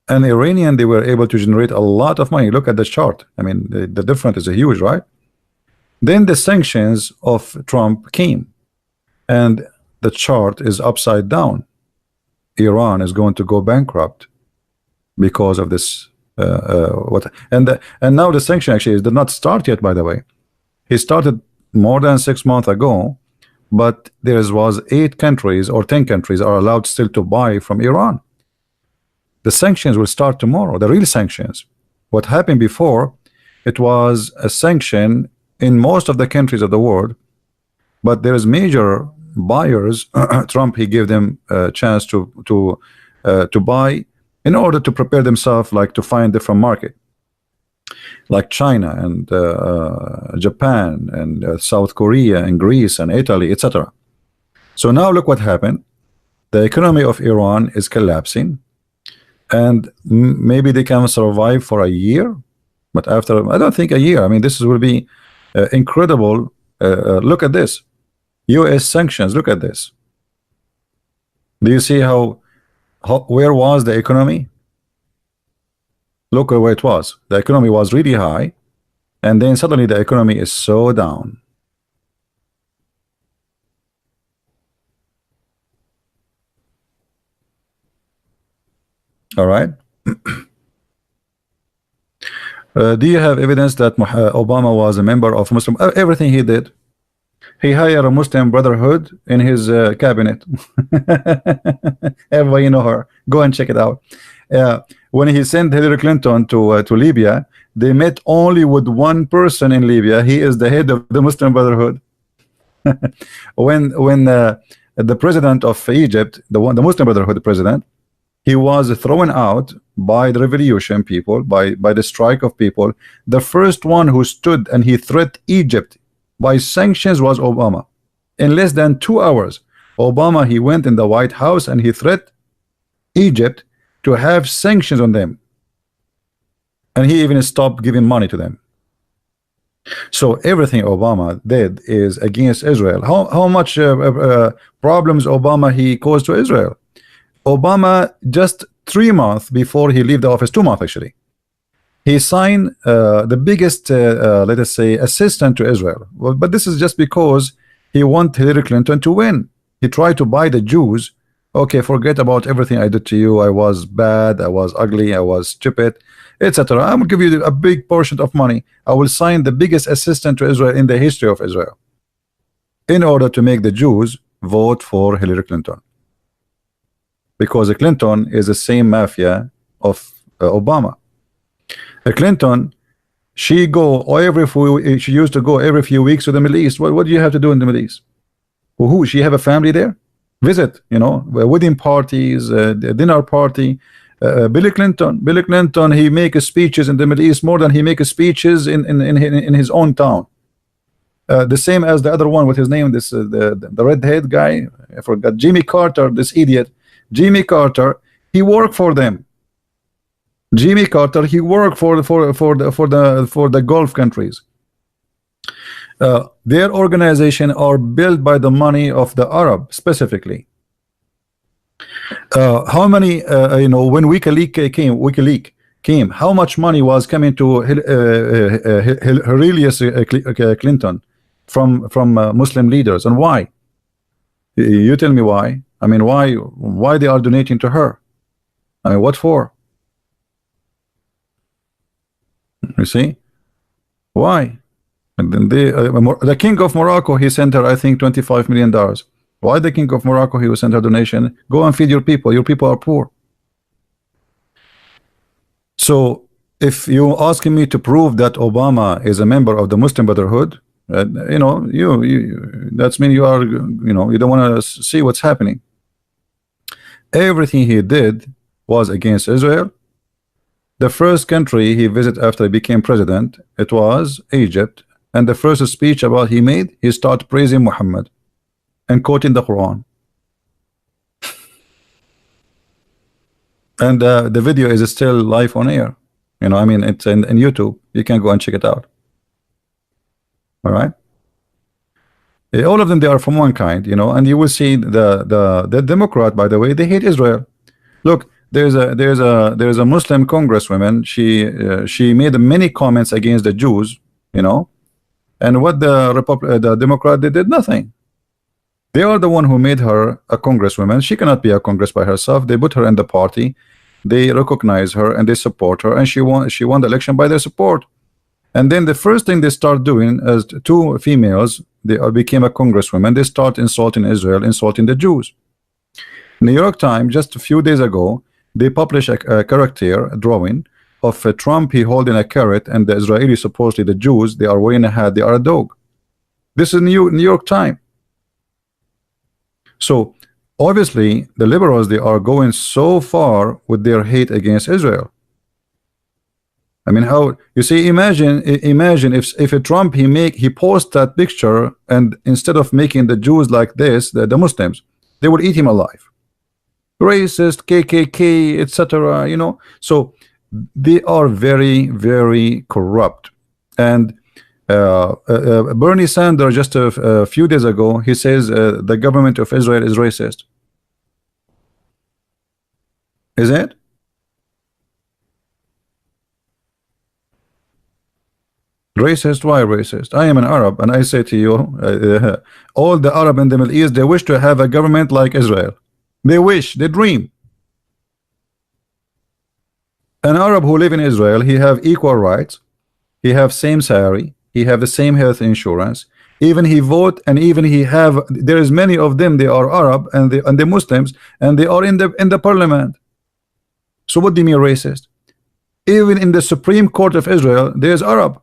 And Iranian, they were able to generate a lot of money. Look at the chart. I mean, the difference is huge, right? Then the sanctions of Trump came, and the chart is upside down. Iran is going to go bankrupt because of this. And now the sanction actually did not start yet. By the way, he started more than 6 months ago, but there was 8 countries or 10 countries are allowed still to buy from Iran. The sanctions will start tomorrow, the real sanctions. What happened before, it was a sanction in most of the countries of the world, but there is major buyers. Trump, he gave them a chance to buy in order to prepare themselves, like to find different market, like China and Japan and South Korea and Greece and Italy, etc. So now look what happened. The economy of Iran is collapsing, and maybe they can survive for a year, but after, I don't think a year. I mean, this will be incredible. Look at this, U.S. sanctions. Look at this. Do you see how where was the economy? Look at where it was. The economy was really high, and then suddenly the economy is so down. All right. Do you have evidence that Obama was a member of Muslim? Everything he did, he hired a Muslim Brotherhood in his cabinet. Everybody know her. Go and check it out. When he sent Hillary Clinton to Libya, they met only with one person in Libya. He is the head of the Muslim Brotherhood. when the president of Egypt, the Muslim Brotherhood president, he was thrown out by the revolution people, by the strike of people. The first one who stood and he threatened Egypt by sanctions was Obama. In less than 2 hours, Obama, he went in the White House and he threatened Egypt to have sanctions on them, and he even stopped giving money to them. So everything Obama did is against Israel. How much problems Obama he caused to Israel? Obama, just 3 months before he left the office, 2 months actually, he signed the biggest let us say assistant to Israel. Well, but this is just because he want Hillary Clinton to win. He tried to buy the Jews. Okay, forget about everything I did to you. I was bad, I was ugly, I was stupid, etc. I'm gonna give you a big portion of money. I will sign the biggest assistant to Israel in the history of Israel, in order to make the Jews vote for Hillary Clinton, because Clinton is the same mafia of Obama. Clinton, she used to go every few weeks to the Middle East. What do you have to do in the Middle East? Who she have a family there? Visit, you know, wedding parties, dinner party. Billy Clinton, he makes speeches in the Middle East more than he makes speeches in his own town. The same as the other one, with his name, this the redhead guy, I forgot, Jimmy Carter, this idiot. Jimmy Carter, he worked for them. Jimmy Carter, he worked for the Gulf countries. Their organization are built by the money of the Arab specifically. How many you know, when WikiLeaks came, how much money was coming to Hillary Clinton from Muslim leaders, and why? You tell me why. I mean, why they are donating to her? I mean, what for? You see why? And then the king of Morocco, he sent her, I think, $25 million. Why the king of Morocco, he will send her donation? Go and feed your people. Your people are poor. So if you asking me to prove that Obama is a member of the Muslim Brotherhood, you know, you that's mean you are, you know, you don't want to see what's happening. Everything he did was against Israel. The first country he visited after he became president, it was Egypt. And the first speech about he made, he started praising Muhammad and quoting the Quran. And the video is still live on air. You know, I mean, it's in YouTube. You can go and check it out. All right. All of them, they are from one kind, you know, and you will see the Democrat, by the way, they hate Israel. Look, there's a Muslim congresswoman. She made many comments against the Jews, you know, and what the Democrat, they did nothing. They are the one who made her a congresswoman. She cannot be a congress by herself. They put her in the party. They recognize her and they support her, and she won the election by their support. And then the first thing they start doing is two females, they became a congresswoman, they start insulting Israel, insulting the Jews. New York Times just a few days ago, they published a character a drawing of Trump, he holding a carrot, and the Israeli, supposedly the Jews, they are wearing a hat, they are a dog. This is New York Times. So obviously the liberals, they are going so far with their hate against Israel. I mean, how you see, imagine if a Trump he posts that picture, and instead of making the Jews like this, the Muslims, they would eat him alive. Racist, KKK, etc. You know, so they are very, very corrupt. And Bernie Sanders just a few days ago, he says the government of Israel is racist. Is it? Racist? Why racist? I am an Arab, and I say to you, all the Arab in the Middle East, they wish to have a government like Israel. They wish, they dream. An Arab who live in Israel, he have equal rights, he have same salary, he have the same health insurance, even he vote, and even he have, there is many of them, they are Arab, and the Muslims, and they are in the parliament. So what do you mean racist? Even in the Supreme Court of Israel, there is Arab.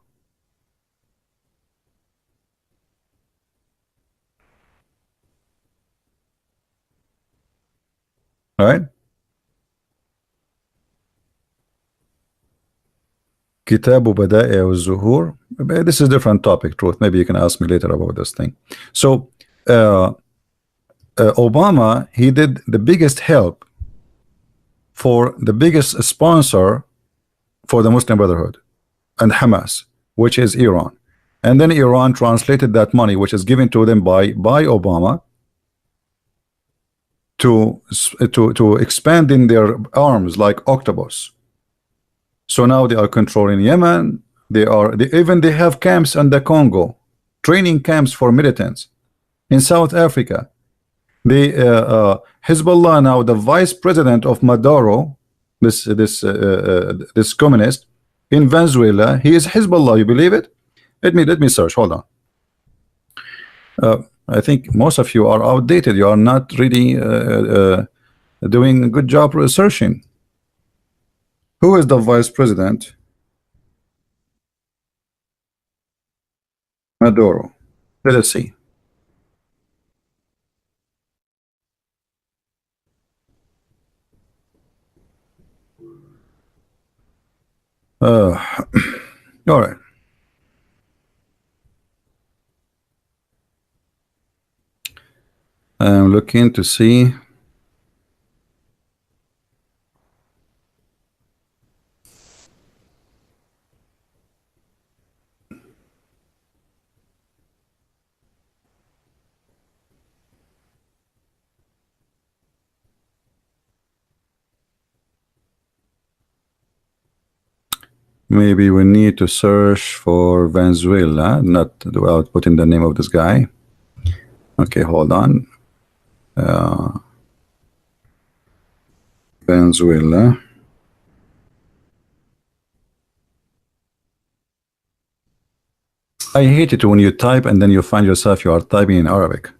Right? Kitabu Badai al-Zuhur. This is a different topic, truth. Maybe you can ask me later about this thing. So Obama, he did the biggest help for the biggest sponsor for the Muslim Brotherhood and Hamas, which is Iran. And then Iran translated that money, which is given to them by Obama, to expand in their arms like octopus. So now they are controlling Yemen. They have camps in the Congo, training camps for militants in South Africa. The Hezbollah now, the vice president of Maduro, this communist in Venezuela, he is Hezbollah. You believe it? Let me search. Hold on. I think most of you are outdated. You are not really doing a good job researching. Who is the vice president? Maduro. Let us see. All right. I'm looking to see. Maybe we need to search for Venezuela, not without putting the name of this guy. Okay, hold on. Venezuela. I hate it when you type and then you find yourself you are typing in Arabic.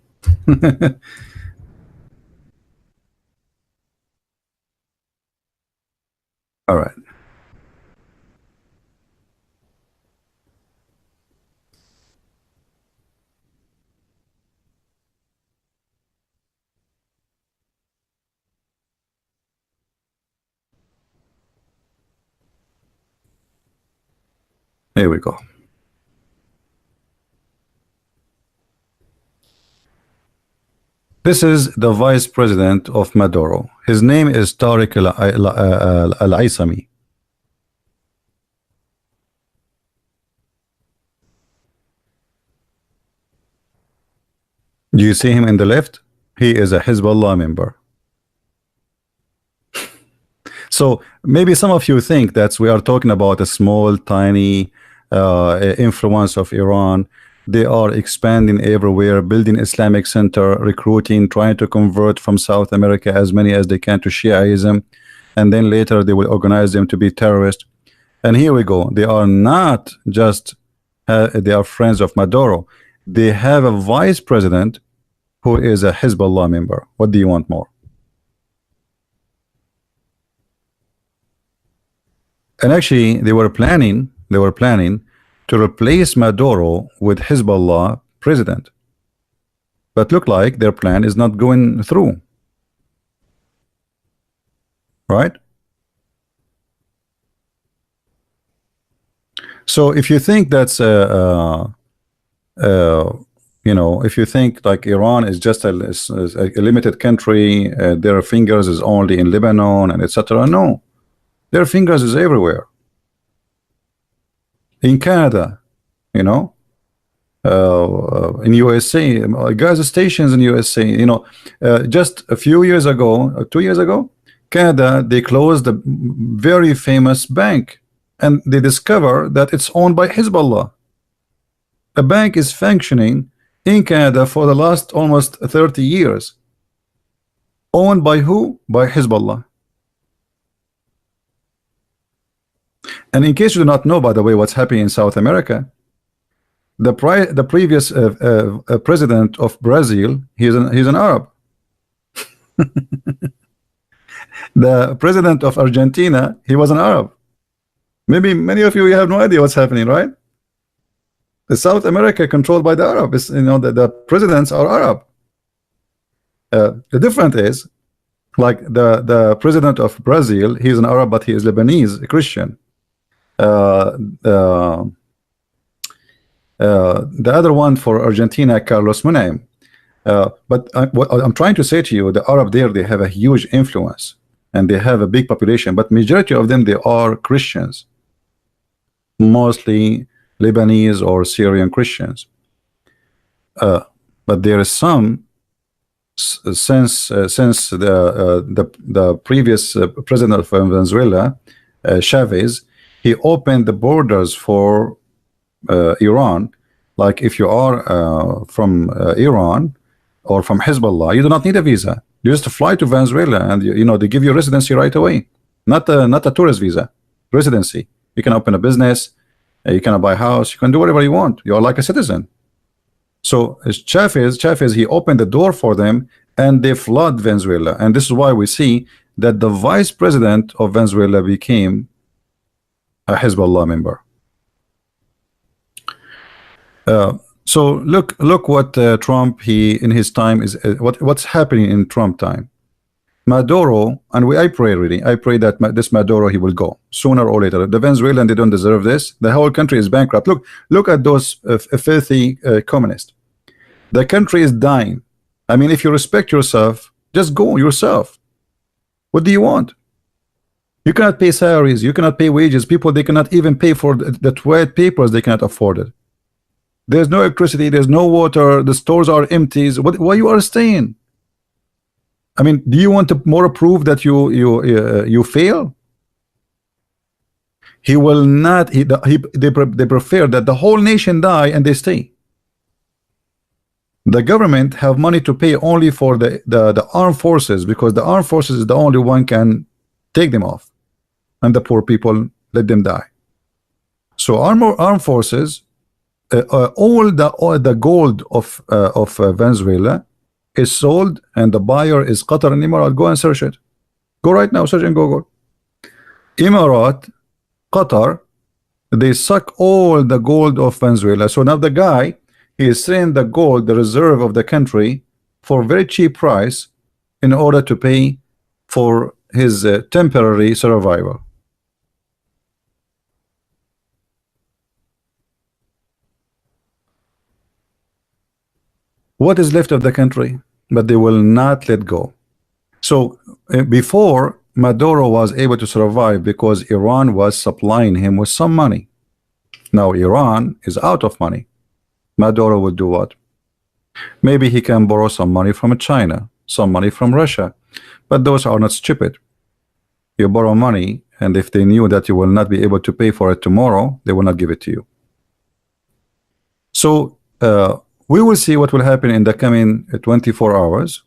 All right. Here we go. This is the vice president of Maduro. His name is Tariq al-Aisami. Do you see him in the left? He is a Hezbollah member. So maybe some of you think that we are talking about a small, tiny influence of Iran. They are expanding everywhere, building Islamic Center, recruiting, trying to convert from South America as many as they can to Shiaism, and then later they will organize them to be terrorists. And here we go. They are not just they are friends of Maduro. They have a vice president who is a Hezbollah member. What do you want more? And actually, they were planning to replace Maduro with Hezbollah president. But look like their plan is not going through. Right? So if you think that's you know, if you think like Iran is just a limited country, their fingers is only in Lebanon and etc. No, their fingers is everywhere. In Canada, you know, in USA, gas stations in USA, you know, just a few years ago, 2 years ago, Canada, they closed a very famous bank, and they discover that it's owned by Hezbollah. A bank is functioning in Canada for the last almost 30 years. Owned by who? By Hezbollah. And in case you do not know, by the way, what's happening in South America, the previous president of Brazil, he's an Arab. The president of Argentina, he was an Arab. Maybe many of you have no idea what's happening, right? The South America controlled by the Arabs, you know, the presidents are Arab. The difference is, like the president of Brazil, he's an Arab, but he is Lebanese, a Christian. The other one for Argentina, Carlos Menem. But what I'm trying to say to you, the Arab there, they have a huge influence and they have a big population, but majority of them, they are Christians, mostly Lebanese or Syrian Christians. But there is some since the previous president of Venezuela, Chavez, he opened the borders for Iran. Like if you are from Iran or from Hezbollah, you do not need a visa. You just fly to Venezuela, and you know, they give you residency right away. Not a tourist visa, residency. You can open a business, you can buy a house, you can do whatever you want. You are like a citizen. So Chavez, he opened the door for them, and they flood Venezuela. And this is why we see that the vice president of Venezuela became a Hezbollah member. So look what Trump, he in his time is what's happening in Trump time. Maduro, and I pray that this Maduro, he will go sooner or later. The Venezuelan, they don't deserve this. The whole country is bankrupt. Look at those filthy communists. The country is dying. I mean, if you respect yourself, just go yourself. What do you want? You cannot pay salaries, you cannot pay wages. People, they cannot even pay for the toilet papers. They cannot afford it. There's no electricity, there's no water, the stores are empty. Why you are staying? I mean, do you want to more prove that you fail? He will not. They prefer that the whole nation die and they stay. The government have money to pay only for the armed forces, because the armed forces is the only one can take them off, and the poor people, let them die. So armed forces, all the gold of Venezuela is sold, and the buyer is Qatar and Emirates. Go and search it. Go right now, search in Google. Emirates, Qatar, they suck all the gold of Venezuela. So now the guy, he is selling the gold, the reserve of the country, for a very cheap price in order to pay for his temporary survival. What is left of the country? But they will not let go. So before, Maduro was able to survive because Iran was supplying him with some money. Now Iran is out of money. Maduro would do what? Maybe he can borrow some money from China, some money from Russia, but those are not stupid. You borrow money, and if they knew that you will not be able to pay for it tomorrow, they will not give it to you. So we will see what will happen in the coming 24 hours.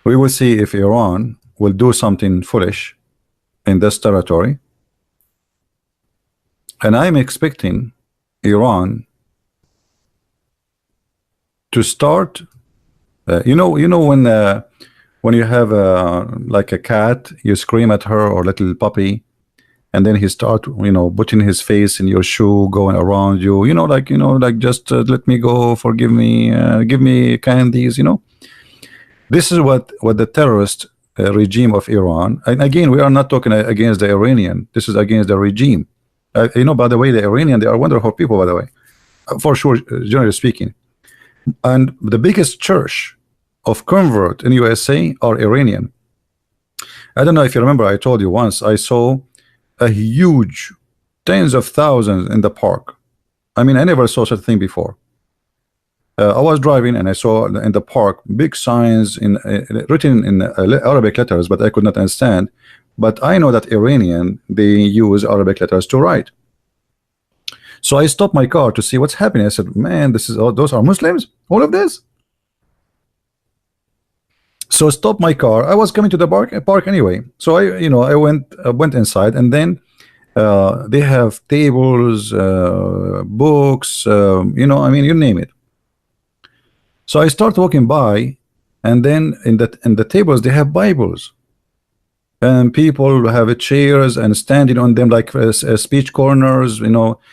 We will see if Iran will do something foolish in this territory, And I'm expecting Iran to start. When you have like a cat, you scream at her, or little puppy, and then he start putting his face in your shoe, going around you, like just let me go, forgive me, give me candies. This is what the terrorist regime of Iran. And again, we are not talking against the Iranian. This is against the regime. By the way, the Iranian, they are wonderful people, by the way, for sure, generally speaking. And the biggest church of convert in USA are Iranian. I don't know if you remember, I told you once, I saw a huge, tens of thousands in the park. I mean, I never saw such a thing before. I was driving and I saw in the park big signs written in Arabic letters, but I could not understand. But I know that Iranian, they use Arabic letters to write. So I stopped my car to see what's happening. I said, man, those are Muslims, all of this. So stop my car. I was coming to the park anyway. So I went inside, and then they have tables, books, I mean, you name it. So I start walking by, and then in the tables they have Bibles, and people have chairs and standing on them like speech corners.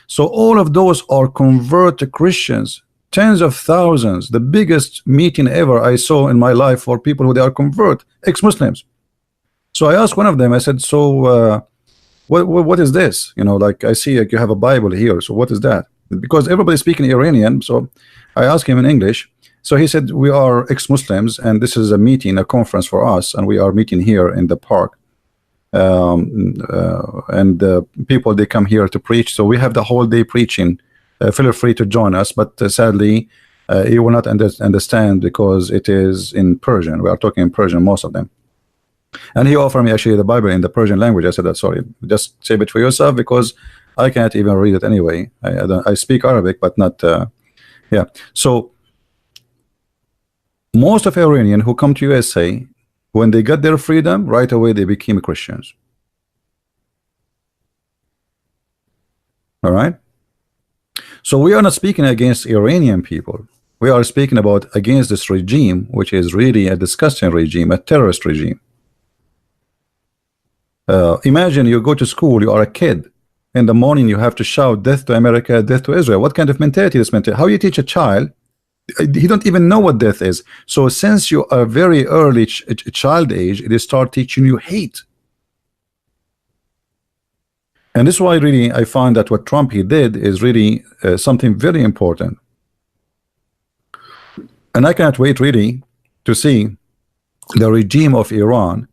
So all of those are converted Christians, tens of thousands. The biggest meeting ever I saw in my life for people who they are convert, ex-Muslims. So I asked one of them, I said, so what is this? Like, I see like you have a Bible here, so what is that? Because everybody's speaking Iranian, so I asked him in English. So he said, we are ex-Muslims, and this is a meeting, a conference for us, and we are meeting here in the park. And people, they come here to preach, so we have the whole day preaching. Feel free to join us, but sadly, you will not understand because it is in Persian. We are talking in Persian, most of them. And he offered me actually the Bible in the Persian language. I said, sorry, just save it for yourself, because I can't even read it anyway. I speak Arabic, but not, yeah. So most of Iranian who come to USA, when they got their freedom, right away they became Christians. All right. So we are not speaking against Iranian people. We are speaking about against this regime, which is really a disgusting regime, a terrorist regime. Imagine you go to school, you are a kid. In the morning, you have to shout death to America, death to Israel. What kind of mentality is mentality? How you teach a child? He don't even know what death is. So since you are very early child age, they start teaching you hate. And this is why really I find that what Trump he did is really something very important. And I can't wait really to see the regime of Iran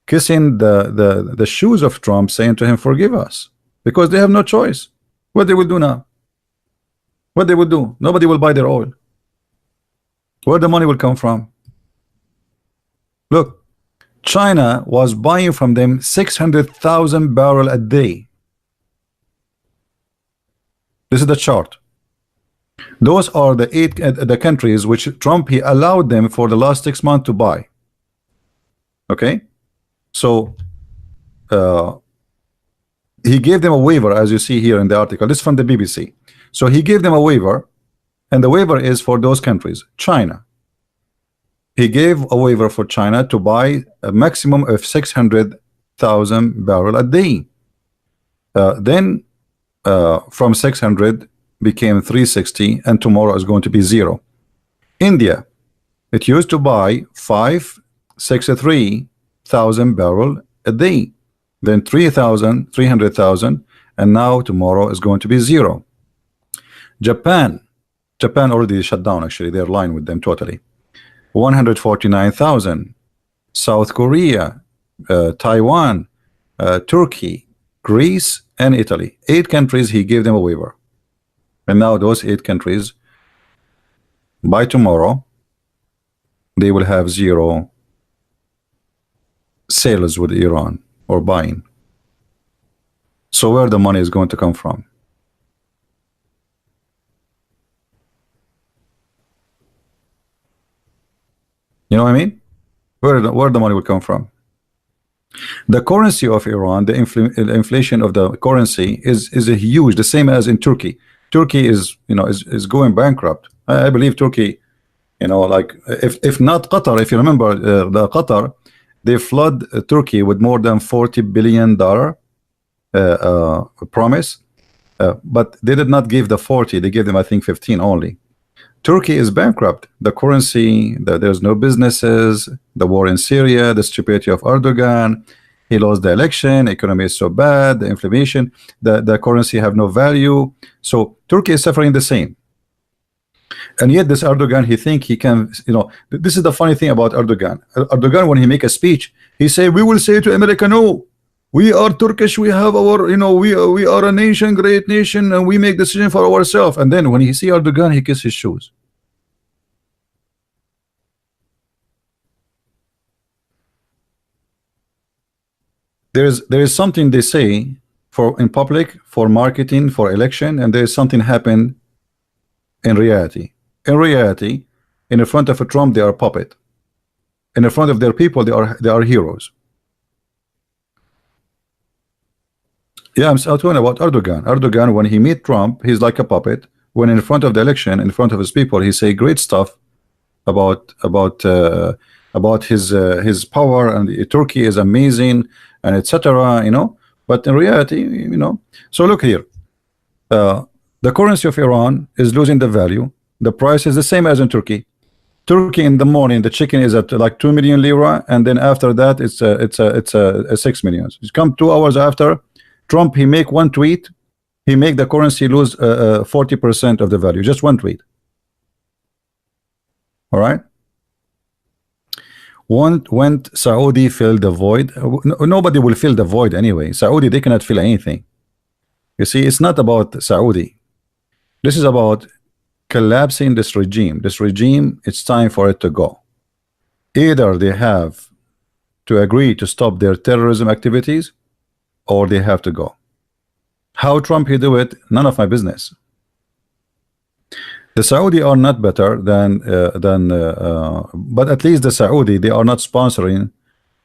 kissing the shoes of Trump, saying to him, forgive us, because they have no choice. What they will do now? What they will do? Nobody will buy their oil. Where the money will come from? Look, China was buying from them 600,000 barrels a day. This is the chart. Those are the the countries which Trump he allowed them for the last 6 months to buy. Okay, so he gave them a waiver, as you see here in the article. This is from the BBC. So he gave them a waiver, and the waiver is for those countries. China, he gave a waiver for China to buy a maximum of 600,000 barrels a day. Then from 600 became 360, and tomorrow is going to be 0. India, it used to buy 563,000 barrels a day, then 300,000, and now tomorrow is going to be 0. Japan already shut down, actually they're lying with them totally. 149,000. South Korea, Taiwan, Turkey, Greece, and Italy. 8 countries he gave them a waiver. And now those 8 countries, by tomorrow, they will have 0 sales with Iran or buying. So where the money is going to come from? You know what I mean? Where the money will come from? The currency of Iran, the inflation of the currency is a huge, the same as in Turkey. Turkey is, is going bankrupt. I believe Turkey, like if not Qatar, if you remember, the Qatar, they flood Turkey with more than $40 billion promise, but they did not give the 40, they gave them I think 15 only. Turkey is bankrupt. The currency, there's no businesses, the war in Syria, the stupidity of Erdogan, he lost the election, economy is so bad, the inflation, the currency have no value. So Turkey is suffering the same. And yet this Erdogan, he think he can, this is the funny thing about Erdogan. Erdogan, when he make a speech, he say, we will say to America, no, we are Turkish, we have our, we are a nation, great nation, and we make decision for ourselves. And then when he see Erdogan, he kisses his shoes. There is something they say for in public, for marketing, for election, and there is something happen in reality. In reality, in the front of a Trump, they are a puppet. In the front of their people, they are heroes. Yeah, I'm talking about Erdogan. Erdogan, when he meet Trump, he's like a puppet. When in front of the election, in front of his people, he say great stuff about his power, and Turkey is amazing, and etc. But in reality, So look here, the currency of Iran is losing the value. The price is the same as in Turkey. Turkey in the morning, the chicken is at like 2 million lira, and then after that, it's a 6 million. It's come 2 hours after. Trump, he make one tweet, he make the currency lose 40% of the value. Just one tweet. All right. When Saudi fill the void, nobody will fill the void anyway. Saudi, they cannot fill anything. You see, it's not about Saudi. This is about collapsing this regime. This regime, it's time for it to go. Either they have to agree to stop their terrorism activities, or they have to go. How Trump he do it, none of my business. The Saudi are not better than but at least the Saudi, they are not sponsoring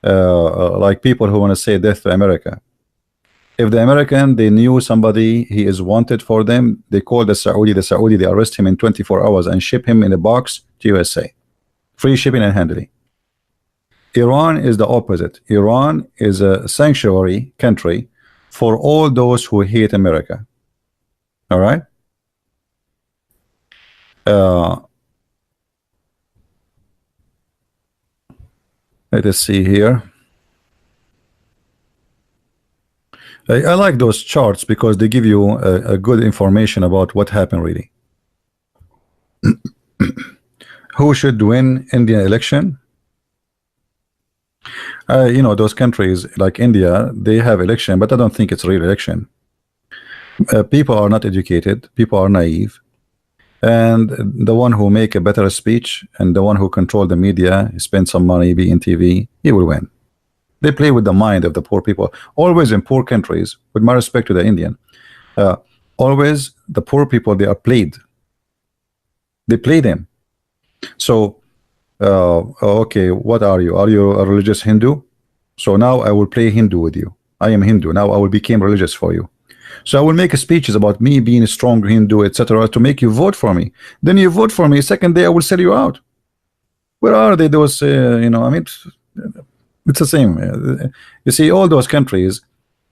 like people who want to say death to America. If the American, they knew somebody, he is wanted for them, they call the Saudi, they arrest him in 24 hours and ship him in a box to USA. Free shipping and handling. Iran is the opposite. Iran is a sanctuary country for all those who hate America. All right. Let us see here. I like those charts because they give you a good information about what happened really. Who should win Indian election? Those countries like India, they have election, but I don't think it's real election. People are not educated, people are naive, and the one who make a better speech and the one who control the media, spend some money, be in TV, he will win. They play with the mind of the poor people. Always in poor countries, with my respect to the Indian, always the poor people, they are played. They play them. So okay, what are you? Are you a religious Hindu? So now I will play Hindu with you. I am Hindu. Now I will become religious for you. So I will make speeches about me being a strong Hindu, etc., to make you vote for me. Then you vote for me. Second day I will sell you out. Where are they? Those I mean, it's the same. You see, all those countries,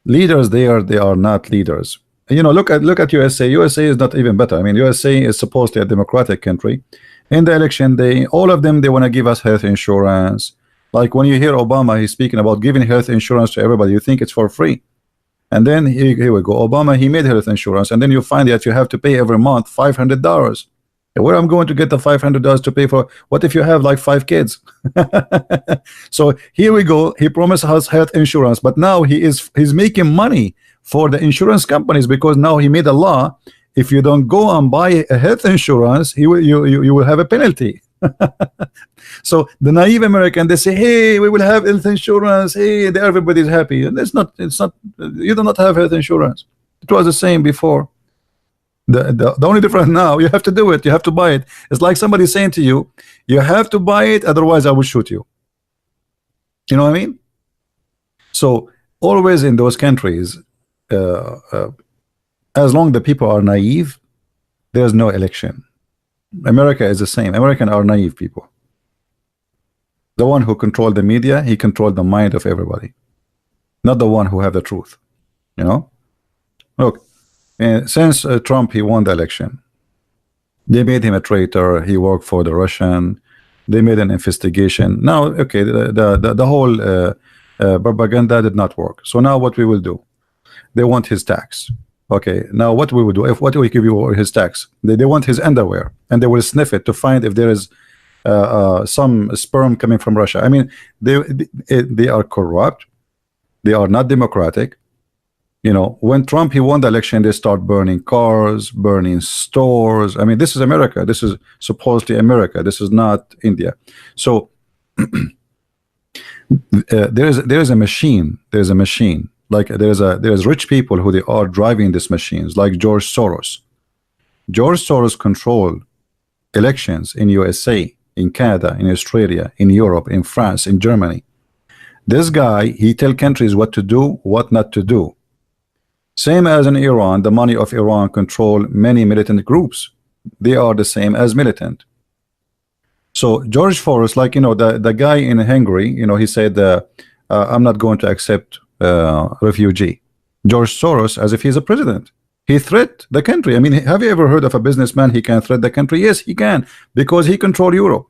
leaders there, they are not leaders. Look at USA. USA is not even better. I mean, USA is supposedly a democratic country. In the election day, all of them, they want to give us health insurance. Like when you hear Obama, he's speaking about giving health insurance to everybody, you think it's for free. And then here we go. Obama, he made health insurance, and then you find that you have to pay every month $500. Where I'm going to get the $500 to pay for? What if you have like 5 kids? So here we go. He promised us health insurance, but now he's making money for the insurance companies, because now he made a law. If you don't go and buy a health insurance, you will have a penalty. So the naive American, they say, hey, we will have health insurance. Hey, everybody's happy. And it's not. You do not have health insurance. It was the same before. The only difference now, you have to do it. You have to buy it. It's like somebody saying to you, you have to buy it, otherwise I will shoot you. You know what I mean? So always in those countries, uh, uh, as long the people are naive, there's no election. America is the same. American are naive people. The one who controlled the media, he controlled the mind of everybody, not the one who have the truth. You know, look, since Trump he won the election, they made him a traitor. He worked for the Russian. They made an investigation. Now, okay, the whole propaganda did not work. So now what we will do? They want his tax. Okay, now what we will do? If what we give you his tax, they want his underwear, and they will sniff it to find if there is some sperm coming from Russia. I mean, they are corrupt. They are not democratic. You know, when Trump he won the election, they start burning cars, burning stores. I mean, this is America. This is supposedly America. This is not India. So there is a machine. There is a machine. Like there's rich people who they are driving these machines, like George Soros. George Soros controlled elections in USA, in Canada, in Australia, in Europe, in France, in Germany. This guy, he tell countries what to do, what not to do. Same as in Iran, the money of Iran control many militant groups. They are the same as militant. So George Soros, like, you know, the guy in Hungary, you know, he said, I'm not going to accept refugee. George Soros, as if he's a president, he threat the country. I mean, have you ever heard of a businessman he can threat the country? Yes, he can, because he control Europe.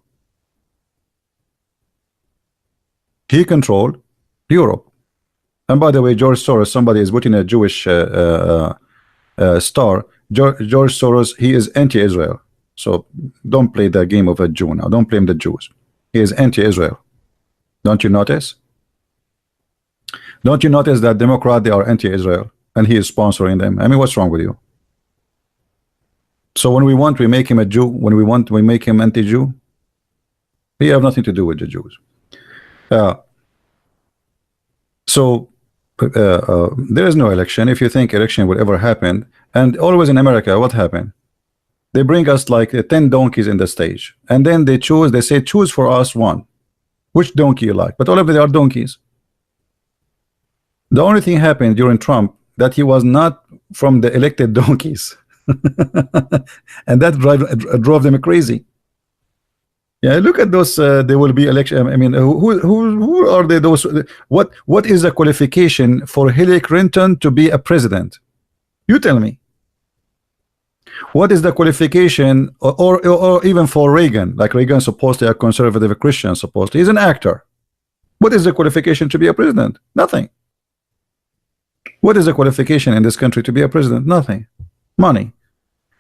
He controlled Europe. And by the way, George Soros, somebody is putting a Jewish star. George Soros, he is anti-Israel. So don't play the game of a Jew now. Don't blame the Jews. He is anti-Israel. Don't you notice? Don't you notice that Democrats, they are anti-Israel, and he is sponsoring them? I mean, what's wrong with you? So when we want, we make him a Jew. When we want, we make him anti-Jew. He have nothing to do with the Jews. There is no election. If you think election will ever happen, and always in America, what happened? They bring us like 10 donkeys in the stage, and then they choose. They say, choose for us one. Which donkey you like? But all of them are donkeys. The only thing happened during Trump that he was not from the elected donkeys, and that drove them crazy. Yeah, look at those. There will be election. I mean, who are they? Those. What is the qualification for Hillary Clinton to be a president? You tell me. What is the qualification, or even for Reagan? Like Reagan, supposedly a conservative Christian, supposedly he's an actor. What is the qualification to be a president? Nothing. What is the qualification in this country to be a president? Nothing. Money.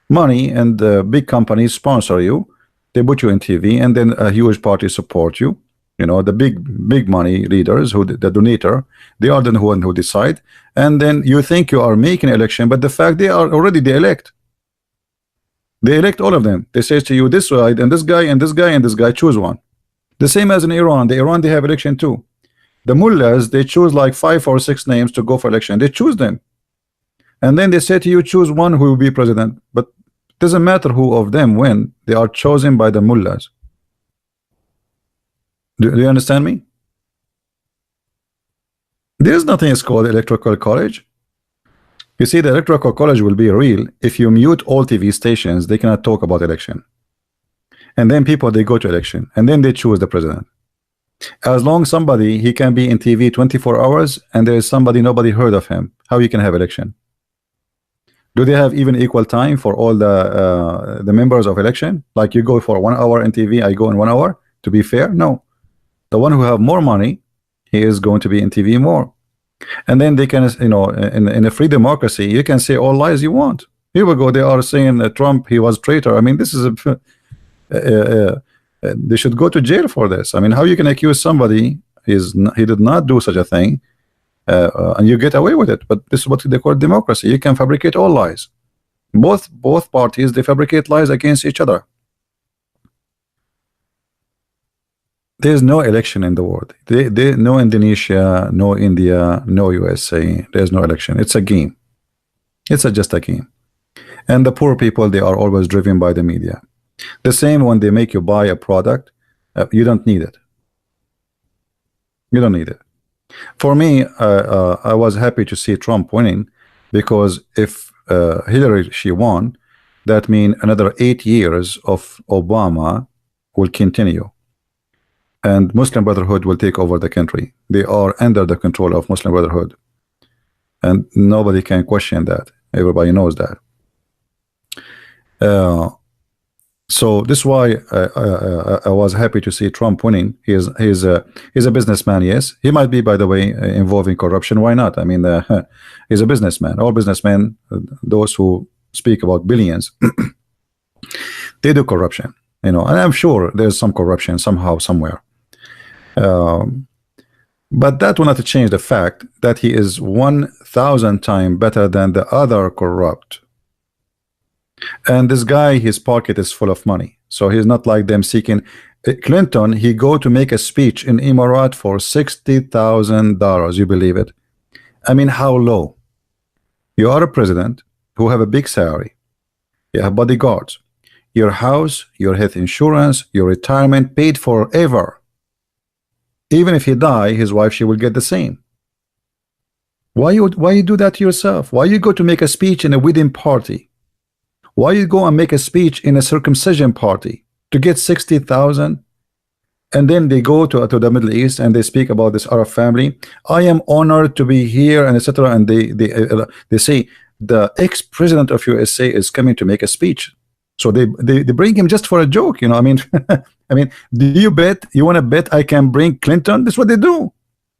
Money, and big companies sponsor you. They put you in TV, and then a huge party support you. You know, the big money leaders, who the donator, they are the one who decide. And then you think you are making an election, but the fact they are already the elect. They elect all of them. They say to you, this side, and this guy, and this guy, and this guy, choose one. The same as in Iran. They have election too. The mullahs, they choose like 5 or 6 names to go for election. They choose them. And then they say to you, choose one who will be president. But it doesn't matter who of them win. They are chosen by the mullahs. Do you understand me? There is nothing is called electoral college. You see, the electoral college will be real if you mute all TV stations. They cannot talk about election. And then people, they go to election, and then they choose the president. As long somebody, he can be in TV 24 hours, and there is somebody nobody heard of him, how you can have election? Do they have even equal time for all the members of election? Like you go for 1 hour in TV, I go in 1 hour, to be fair? No. The one who have more money, he is going to be in TV more. And then they can, you know, in a free democracy, you can say all lies you want. Here we go, they are saying that Trump, he was traitor. I mean, this is a they should go to jail for this. I mean, how you can accuse somebody he did not do such a thing, and you get away with it? But this is what they call democracy. You can fabricate all lies. Both parties, they fabricate lies against each other. There's no election in the world. No Indonesia, no India, no USA. There's no election. It's a game. It's just a game. And the poor people, they are always driven by the media. The same when they make you buy a product, you don't need it. You don't need it. For me, I was happy to see Trump winning, because if Hillary she won, that means another 8 years of Obama will continue, and Muslim Brotherhood will take over the country. They are under the control of Muslim Brotherhood, and nobody can question that. Everybody knows that. So this is why I was happy to see Trump winning. He's a businessman. Yes, he might be, by the way, involving corruption. Why not? I mean, he's a businessman. All businessmen, those who speak about billions, they do corruption. You know, and I'm sure there's some corruption somehow, somewhere. But that will not change the fact that he is 1,000 times better than the other corrupt. And this guy, his pocket is full of money, so he's not like them seeking. Clinton, he go to make a speech in Emirat for $60,000. You believe it? I mean, how low? You are a president who have a big salary, you have bodyguards, your house, your health insurance, your retirement paid forever. Even if he die, his wife, she will get the same. Why you do that to yourself? Why you go to make a speech in a wedding party? Why you go and make a speech in a circumcision party to get 60,000? And then they go to the Middle East and they speak about this Arab family. I am honored to be here, and etc. And they say the ex-president of USA is coming to make a speech. So they bring him just for a joke, you know. I mean, I mean, do you bet? You want to bet I can bring Clinton? That's what they do.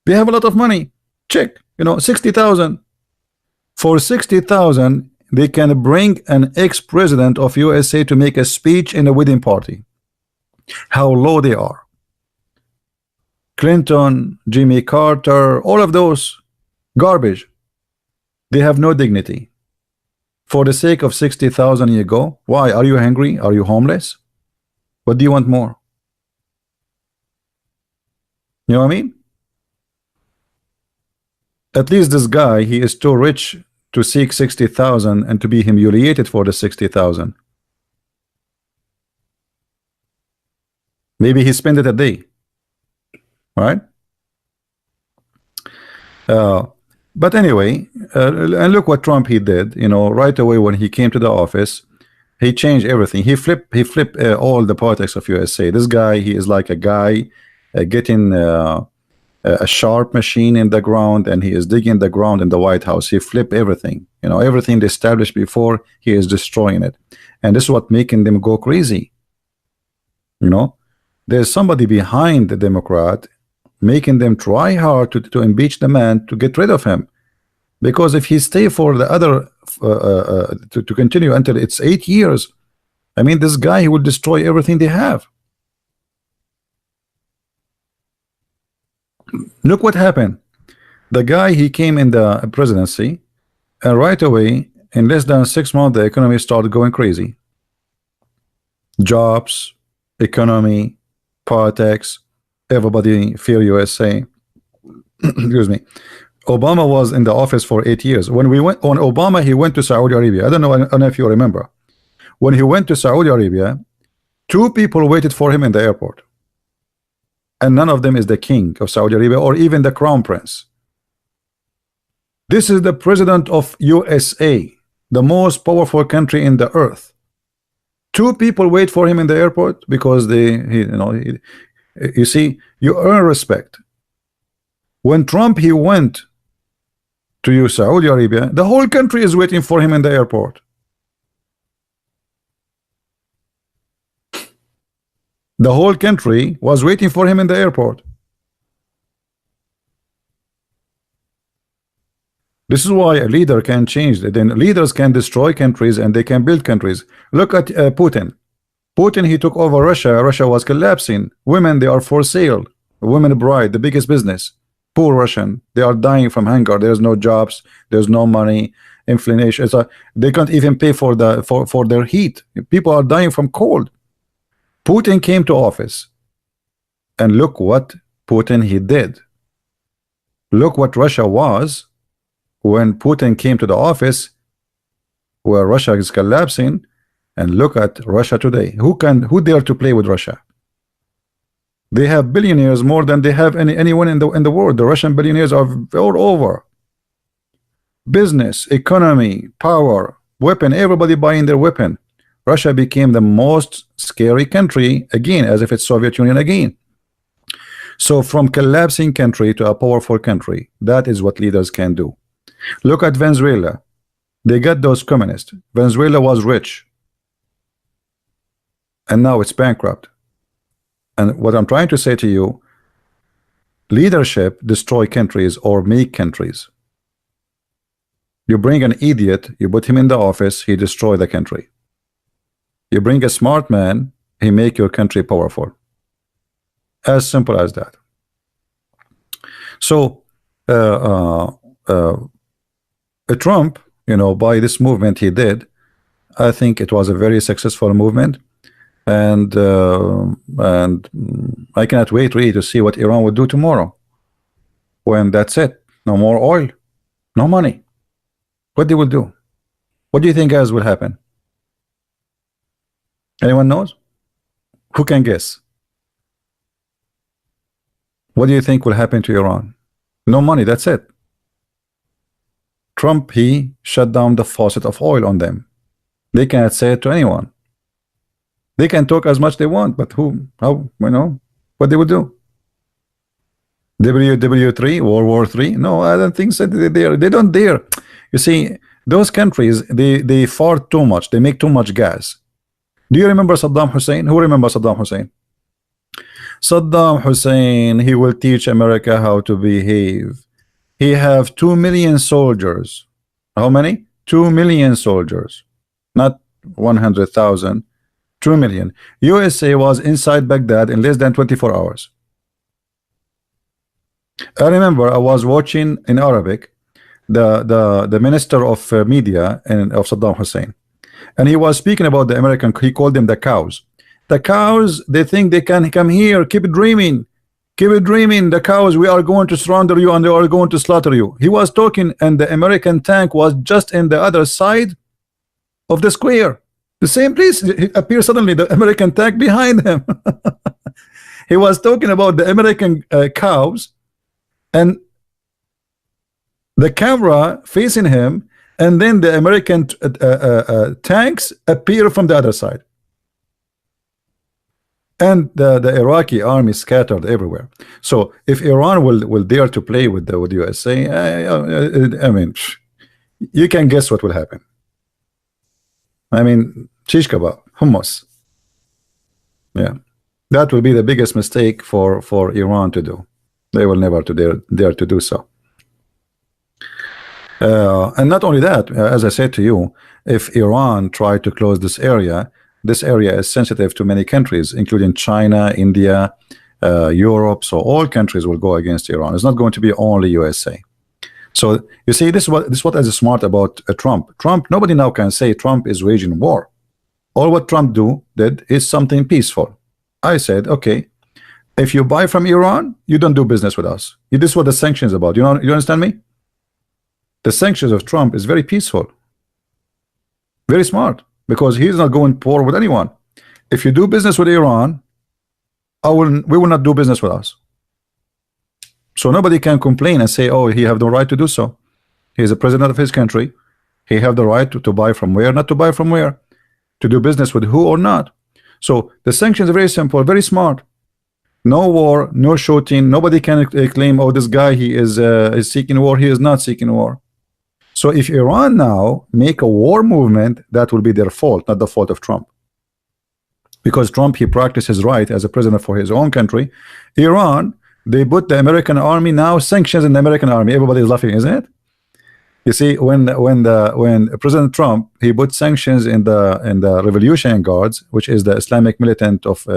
They have a lot of money. Check, you know, 60,000. For 60,000. They can bring an ex-president of USA to make a speech in a wedding party. How low they are. Clinton, Jimmy Carter, all of those garbage. They have no dignity. For the sake of 60,000 you go. Why? Are you hungry? Are you homeless? What do you want more? You know what I mean? At least this guy, he is too rich to seek 60,000 and to be humiliated for the 60,000. Maybe he spent it a day, right? But anyway, and look what Trump he did. You know, right away when he came to the office, he changed everything. He flipped all the politics of USA. This guy, he is like a guy getting a sharp machine in the ground, and he is digging the ground in the White House. He flipped everything, you know, everything they established before, he is destroying it. And this is what making them go crazy. You know, there's somebody behind the Democrat making them try hard to impeach the man, to get rid of him, because if he stay for the other to continue until it's 8 years, I mean, this guy, he will destroy everything they have. Look what happened. The guy, he came in the presidency, and right away, in less than 6 months, the economy started going crazy. Jobs, economy, politics, everybody fear USA. Excuse me. Obama was in the office for 8 years. When Obama, he went to Saudi Arabia. I don't know if you remember. When he went to Saudi Arabia, 2 people waited for him in the airport. And none of them is the king of Saudi Arabia or even the crown prince. This is the president of USA, the most powerful country in the earth. 2 people wait for him in the airport because you see, you earn respect. When Trump, he went to Saudi Arabia, the whole country is waiting for him in the airport. The whole country was waiting for him in the airport. This is why a leader can change. Then leaders can destroy countries and they can build countries. Look at Putin. Putin, he took over Russia. Russia was collapsing. Women, they are for sale. Women bride, the biggest business. Poor Russian, they are dying from hunger. There's no jobs. There's no money. Inflation. They can't even pay for their heat. People are dying from cold. Putin came to office, and look what Putin he did. Look what Russia was when Putin came to the office, where Russia is collapsing, and look at Russia today. Who dare to play with Russia? They have billionaires more than they have anyone in the world. The Russian billionaires are all over. Business, economy, power, weapon, everybody buying their weapon. Russia became the most scary country again, as if it's Soviet Union again. So from collapsing country to a powerful country, that is what leaders can do. Look at Venezuela. They got those communists. Venezuela was rich, and now it's bankrupt. And what I'm trying to say to you, leadership destroy countries or make countries. You bring an idiot, you put him in the office, he destroy the country. You bring a smart man, he make your country powerful. As simple as that. So Trump, you know, by this movement he did, I think it was a very successful movement, and I cannot wait really to see what Iran would do tomorrow, when that's it, no more oil, no money. What they will do? What do you think, guys, will happen? Anyone knows? Who can guess? What do you think will happen to Iran? No money, that's it. Trump, he shut down the faucet of oil on them. They cannot say it to anyone. They can talk as much they want, but who, how, you know, what they will do? WW3, World War III? No, I don't think so. They don't dare. You see, those countries, they fart too much. They make too much gas. Do you remember Saddam Hussein? Who remembers Saddam Hussein? Saddam Hussein, he will teach America how to behave. He have 2 million soldiers. How many? 2 million soldiers. Not 100,000. 2 million. USA was inside Baghdad in less than 24 hours. I remember I was watching in Arabic the minister of media of Saddam Hussein, and he was speaking about the American. He called them the cows. The cows, they think they can come here. Keep dreaming. Keep dreaming. The cows, we are going to surrender you and they are going to slaughter you. He was talking, and the American tank was just in the other side of the square. The same place. It appeared suddenly the American tank behind him. He was talking about the American cows, and the camera facing him, and then the American tanks appear from the other side, and the Iraqi army scattered everywhere. So if Iran will dare to play with the USA, I mean, you can guess what will happen. I mean, shish kebab, hummus. Yeah, that will be the biggest mistake for Iran to do. They will never dare to do so. And not only that, as I said to you, if Iran tried to close this area is sensitive to many countries, including China, India, Europe. So all countries will go against Iran. It's not going to be only USA. So you see, this is what is smart about Trump. Nobody now can say Trump is waging war. All what Trump did is something peaceful. I said, okay, if you buy from Iran, you don't do business with us. This is what the sanctions about. You understand me? The sanctions of Trump is very peaceful, very smart, because he's not going to war with anyone. If you do business with Iran, we will not do business with us. So nobody can complain and say, oh, he have the right to do so. He is the president of his country. He have the right to buy from where, not to buy from where, to do business with who or not. So the sanctions are very simple, very smart. No war, no shooting. Nobody can claim, oh, this guy, he is seeking war. He is not seeking war. So if Iran now make a war movement, that will be their fault, not the fault of Trump. Because Trump, he practiced his right as a president for his own country. Iran, they put the American army now, sanctions in the American army. Everybody is laughing, isn't it? You see, when President Trump, he put sanctions in the Revolutionary Guards, which is the Islamic militant of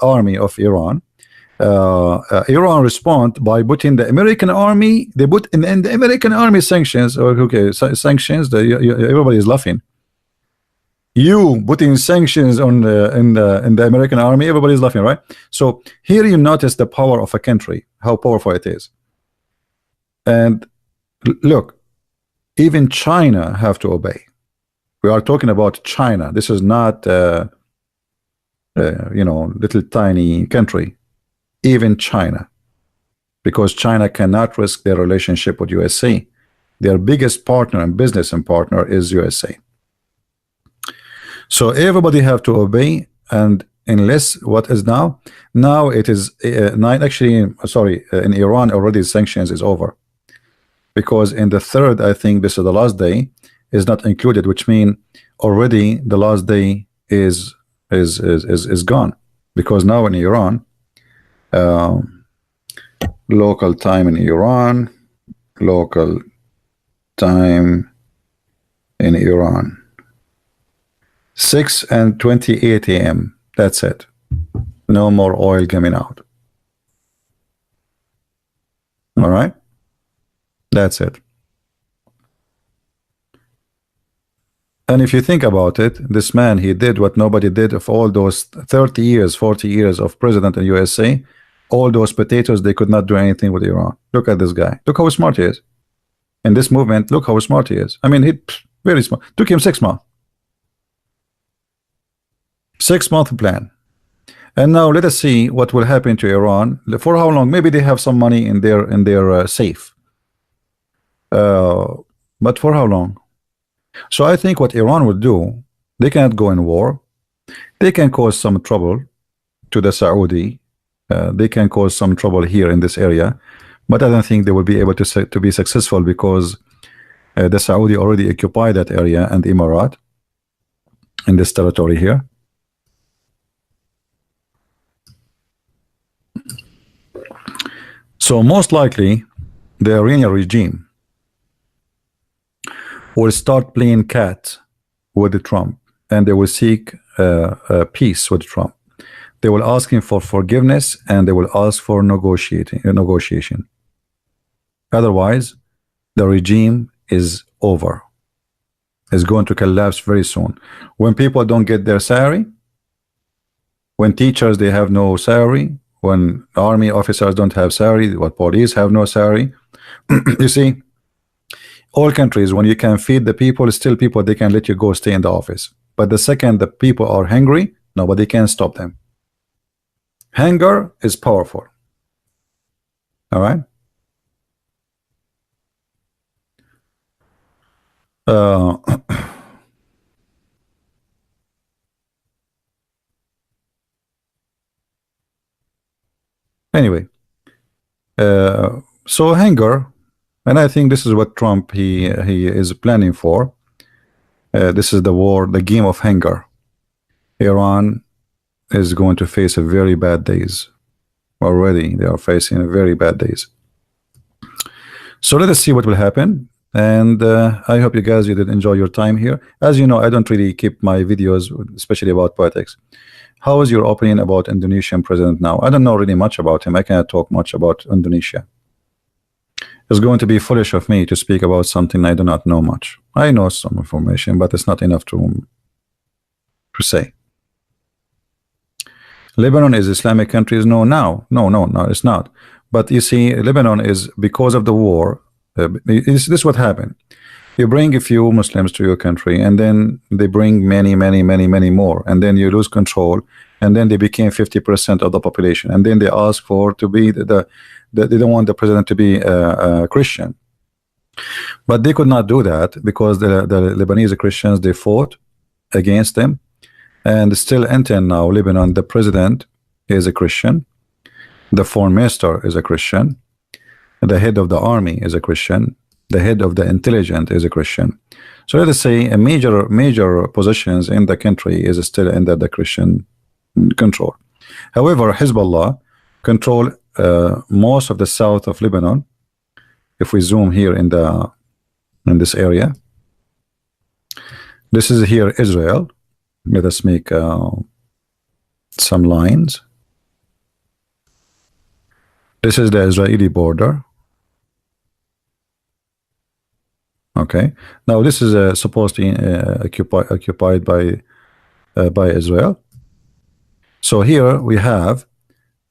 army of Iran. Iran respond by putting the American army. They put in the American army sanctions. Okay, sanctions. Everybody is laughing. You putting sanctions on in the American army. Everybody is laughing, right? So here you notice the power of a country, how powerful it is. And look, even China have to obey. We are talking about China. This is not you know, little tiny country. even China, because China cannot risk their relationship with USA. Their biggest partner and business and partner is USA. So everybody have to obey, and unless what is now it is nine, actually sorry, in Iran already sanctions is over, because in the third, I think this is the last day, is not included, which means already the last day is gone, because now in Iran, local time in Iran, local time in Iran, 6:28 a.m. That's it. No more oil coming out. All right, that's it. And if you think about it, this man, he did what nobody did of all those 30 years, 40 years of president in USA. All those potatoes, they could not do anything with Iran. Look at this guy. Look how smart he is. In this movement, look how smart he is. I mean, he very smart. Took him 6 months. 6-month plan. And now let us see what will happen to Iran. For how long? Maybe they have some money in their safe. But for how long? So I think what Iran will do, they cannot go in war. They can cause some trouble to the Saudi. They can cause some trouble here in this area, but I don't think they will be able to be successful, because the Saudi already occupied that area, and the Emirat in this territory here. So most likely the Iranian regime will start playing cat with Trump, and they will seek peace with Trump. They will ask him for forgiveness, and they will ask for negotiation. Otherwise, the regime is over. It's going to collapse very soon. When people don't get their salary, when teachers, they have no salary, when army officers don't have salary, what police have no salary. You see, all countries, when you can feed the people, still people, they can let you go stay in the office. But the second the people are hungry, nobody can stop them. Hunger is powerful. All right. Anyway, so hunger, and I think this is what Trump he is planning for. This is the war, the game of hunger. Iran is going to face a very bad days. Already they are facing very bad days. So let us see what will happen. And I hope you guys, you did enjoy your time here. As you know, I don't really keep my videos, especially about politics. How is your opinion about Indonesian president now? I don't know really much about him. I cannot talk much about Indonesia. It's going to be foolish of me to speak about something I do not know much. I know some information, but it's not enough to say. Lebanon is Islamic countries? No, no, it's not. But you see, Lebanon is, because of the war, this is what happened. You bring a few Muslims to your country, and then they bring many more, and then you lose control, and then they became 50% of the population, and then they ask for to be they don't want the president to be a Christian. But they could not do that, because the Lebanese Christians, they fought against them, and still until now, Lebanon, the president is a Christian, the foreign minister is a Christian, the head of the army is a Christian, the head of the intelligence is a Christian. So let us say a major positions in the country is still under the Christian control. However, Hezbollah control most of the south of Lebanon. If we zoom here in this area, this is here Israel. Let us make some lines. This is the Israeli border. Okay, now this is supposed to be occupied by Israel. So here we have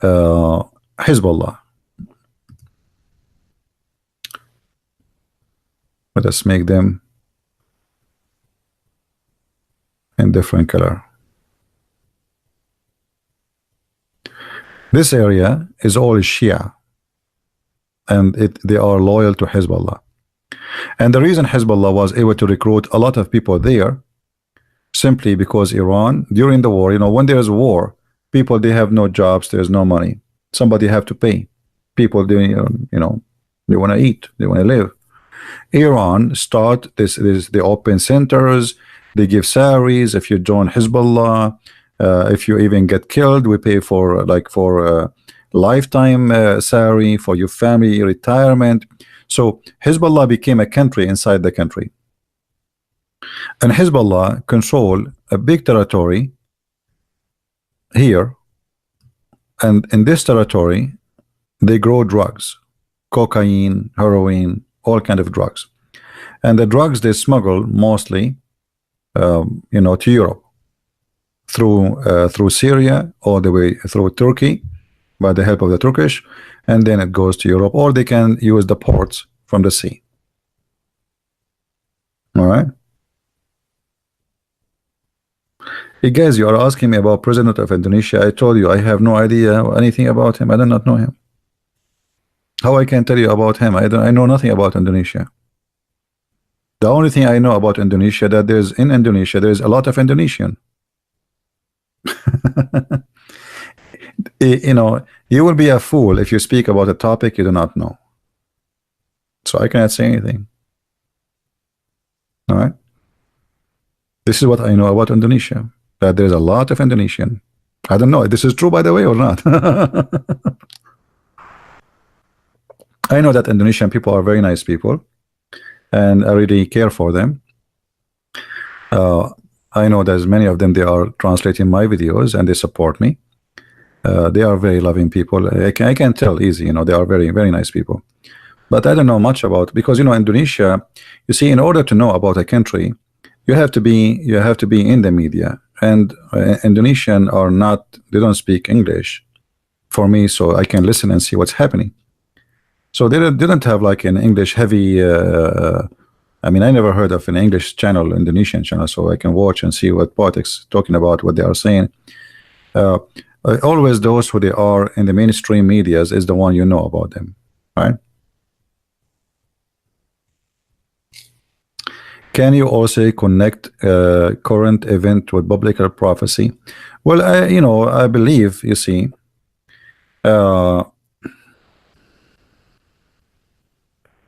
Hezbollah. Let us make them in different color. This area is all Shia, and they are loyal to Hezbollah. And the reason Hezbollah was able to recruit a lot of people there, simply because Iran, during the war, when there's war, people, they have no jobs, there's no money. Somebody have to pay. People, they want to eat, they want to live. Iran start they open centers, they give salaries. If you join Hezbollah, if you even get killed, we pay for lifetime salary for your family, retirement. So Hezbollah became a country inside the country, and Hezbollah control a big territory here, and in this territory they grow drugs, cocaine, heroin, all kind of drugs, and the drugs they smuggle mostly to Europe through Syria all the way through Turkey by the help of the Turkish, and then it goes to Europe, or they can use the ports from the sea. All right. Hey guys, you are asking me about President of Indonesia. I told you I have no idea anything about him. I do not know him. How I can tell you about him? I know nothing about Indonesia. The only thing I know about Indonesia, that in Indonesia there is a lot of Indonesian. You will be a fool if you speak about a topic you do not know. So I cannot say anything. All right. This is what I know about Indonesia, that there's a lot of Indonesian. I don't know if this is true, by the way, or not. I know that Indonesian people are very nice people, and I really care for them. I know there's many of them, they are translating my videos and they support me. They are very loving people. I can tell easy, they are very, very nice people. But I don't know much about, because Indonesia, you see, in order to know about a country, you have to be in the media, and Indonesian are not, they don't speak English for me, so I can listen and see what's happening. So they didn't have like an English heavy I mean, I never heard of an English channel, Indonesian channel, so I can watch and see what politics talking about, what they are saying. Always those who they are in the mainstream medias is the one you know about them, right? Can you also connect current event with biblical prophecy? Well, I believe, you see,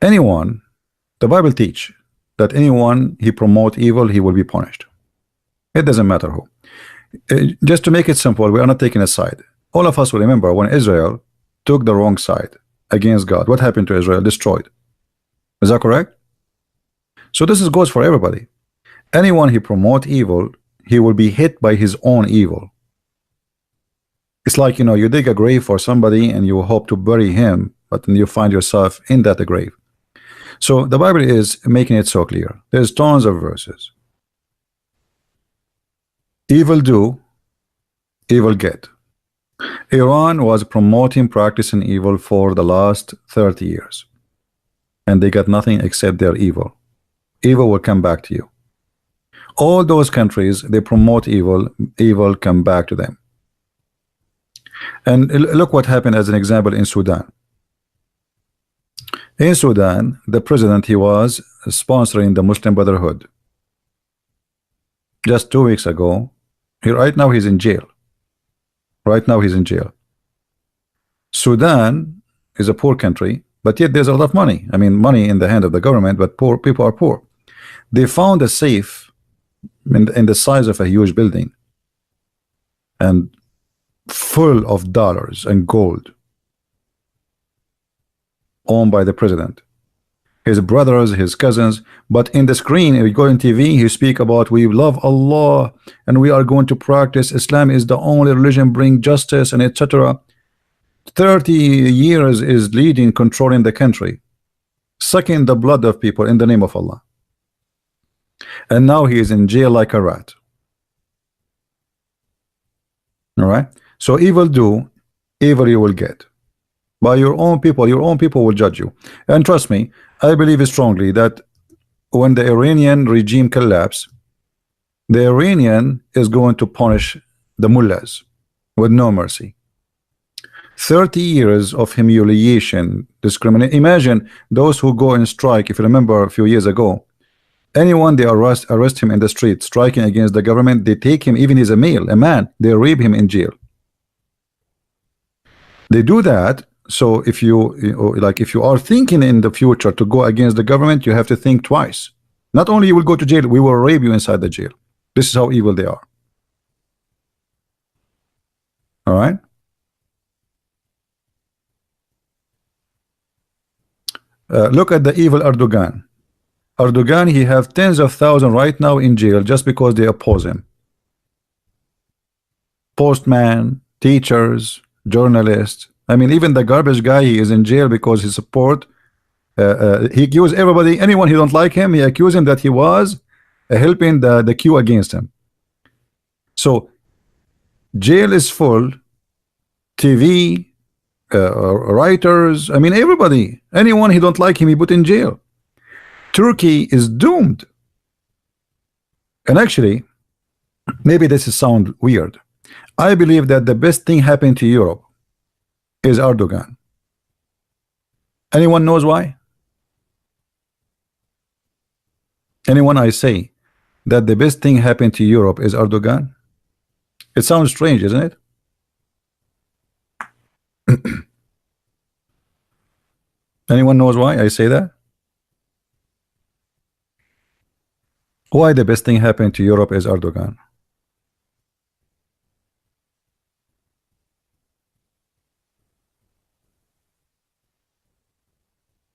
anyone, the Bible teach that anyone he promote evil, he will be punished. It doesn't matter who. Just to make it simple, we are not taking a side. All of us will remember when Israel took the wrong side against God. What happened to Israel? Destroyed. Is that correct? So this goes for everybody. Anyone he promote evil, he will be hit by his own evil. It's like, you dig a grave for somebody and you hope to bury him, but then you find yourself in that grave. So the Bible is making it so clear. There's tons of verses. Evil do, evil get. Iran was promoting practicing evil for the last 30 years. And they got nothing except their evil. Evil will come back to you. All those countries, they promote evil, evil come back to them. And look what happened as an example in Sudan. In Sudan, the president, he was sponsoring the Muslim Brotherhood. Just 2 weeks ago, right now he's in jail. Right now he's in jail. Sudan is a poor country, but yet there's a lot of money. I mean, money in the hand of the government, but poor people are poor. They found a safe in the size of a huge building and full of dollars and gold, owned by the president, his brothers, his cousins. But in the screen, if you go on TV, he speak about we love Allah and we are going to practice Islam is the only religion bring justice and etc. 30 years is leading, controlling the country, sucking the blood of people in the name of Allah, and now he is in jail like a rat. All right, so evil do, evil you will get. By your own people will judge you. And trust me, I believe strongly that when the Iranian regime collapse, the Iranian is going to punish the mullahs with no mercy. 30 years of humiliation, discrimination. Imagine those who go and strike. If you remember a few years ago, anyone they arrest him in the street striking against the government, they take him, even he's a male, a man, they rape him in jail. They do that. So if you are thinking in the future to go against the government, you have to think twice. Not only you will go to jail, we will rape you inside the jail. This is how evil they are. All right. Look at the evil Erdogan. Erdogan, he have tens of thousands right now in jail just because they oppose him. Postman, teachers, journalists. I mean, even the garbage guy, he is in jail because he support. He accused everybody, anyone who don't like him, he accused him that he was helping the coup against him. So jail is full. TV, writers, I mean everybody, anyone who don't like him, he put in jail. Turkey is doomed. And actually, maybe this is sound weird, I believe that the best thing happened to Europe is Erdogan. Anyone knows why? Anyone? I say that the best thing happened to Europe is Erdogan. It sounds strange, isn't it? Anyone knows why I say that? Why the best thing happened to Europe is Erdogan?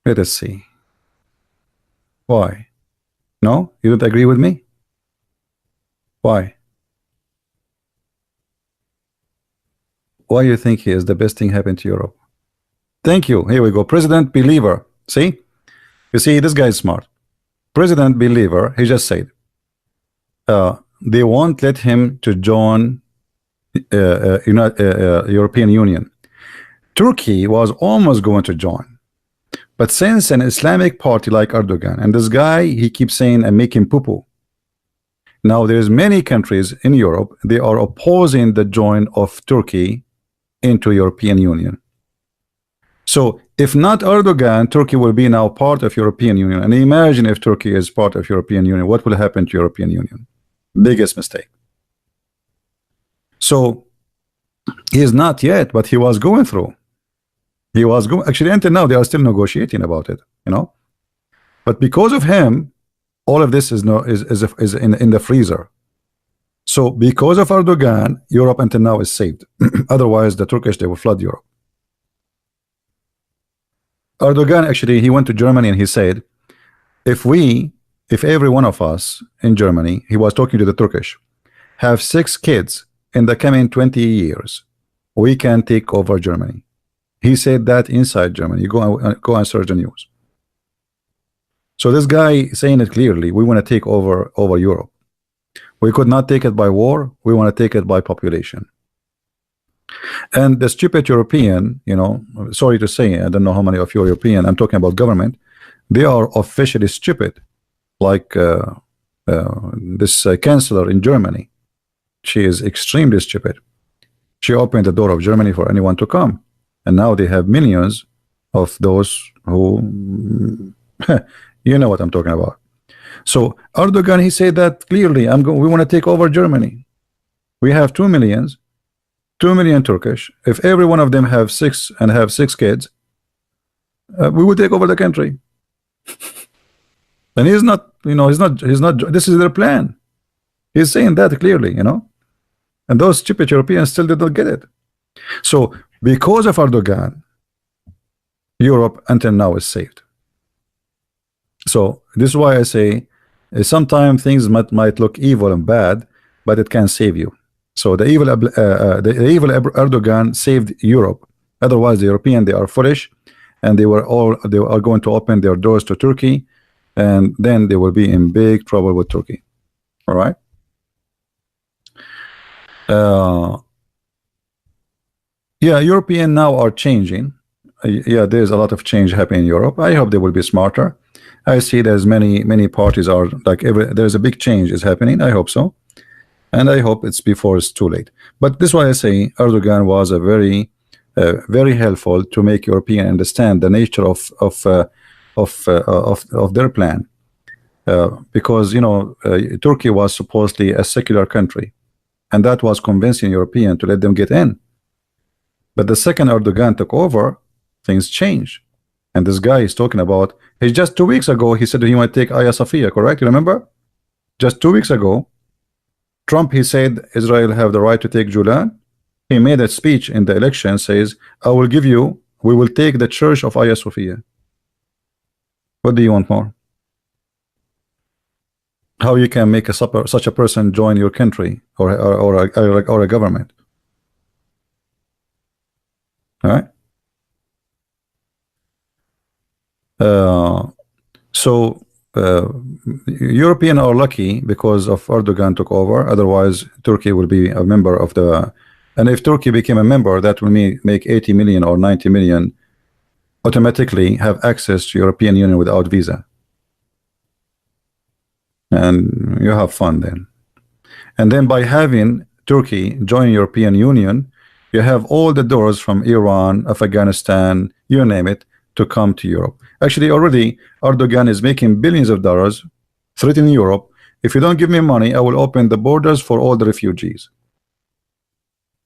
Let us see. Why? No? You don't agree with me? Why? Why you think he is the best thing happened to Europe? Thank you. Here we go. President Believer. See? You see, this guy is smart. President Believer, he just said, they won't let him to join European Union. Turkey was almost going to join. But since an Islamic party like Erdogan, and this guy, he keeps saying and making poo-poo. Now there's many countries in Europe, they are opposing the join of Turkey into European Union. So if not Erdogan, Turkey will be now part of European Union. And imagine if Turkey is part of European Union, what will happen to European Union? Biggest mistake. So he is not yet, but he was going through. He was going, actually until now they are still negotiating about it, you know. But because of him, all of this is in the freezer. So because of Erdogan, Europe until now is saved. Otherwise the Turkish, they will flood Europe. Erdogan, actually, he went to Germany and he said, if every one of us in Germany, he was talking to the Turkish, have 6 kids in the coming 20 years, we can take over Germany. He said that inside Germany. You go and search the news. So this guy saying it clearly, we want to take over Europe. We could not take it by war, we want to take it by population. And the stupid European, you know, sorry to say, I don't know how many of you are European, I'm talking about government, they are officially stupid. Like this chancellor in Germany, she is extremely stupid. She opened the door of Germany for anyone to come. And now they have millions of those who, you know what I'm talking about. So Erdogan, he said that clearly, we want to take over Germany. We have 2 million Turkish. If every one of them have 6 kids, we would take over the country. And he's not, you know, he's not, this is their plan. He's saying that clearly, you know. And those stupid Europeans still did not get it. So because of Erdogan, Europe until now is saved. So this is why I say sometimes things might look evil and bad, but it can save you. So the evil Erdogan saved Europe. Otherwise, the European, they are foolish, and they are going to open their doors to Turkey, and then they will be in big trouble with Turkey. All right. Yeah, European now are changing. Yeah, there's a lot of change happening in Europe. I hope they will be smarter. I see there's many parties are like there's a big change is happening. I hope so, and I hope it's before it's too late. But this is why I say Erdogan was a very very helpful to make European understand the nature of their plan. Because Turkey was supposedly a secular country, and that was convincing European to let them get in. But the second Erdogan took over, things changed. And this guy is talking about, he just 2 weeks ago he said he might take Hagia Sophia, correct? You remember? Just 2 weeks ago, Trump, he said Israel have the right to take Julan. He made a speech in the election, says, we will take the church of Hagia Sophia. What do you want more? How you can make such a person join your country or a government? All right. European are lucky because of Erdogan took over. Otherwise, Turkey will be a member of the. And if Turkey became a member, that will make 80 million or 90 million automatically have access to European Union without visa. And you have fun then. And then by having Turkey join European Union, you have all the doors from Iran, Afghanistan, you name it, to come to Europe. Actually, already Erdogan is making billions of dollars threatening Europe. If you don't give me money, I will open the borders for all the refugees.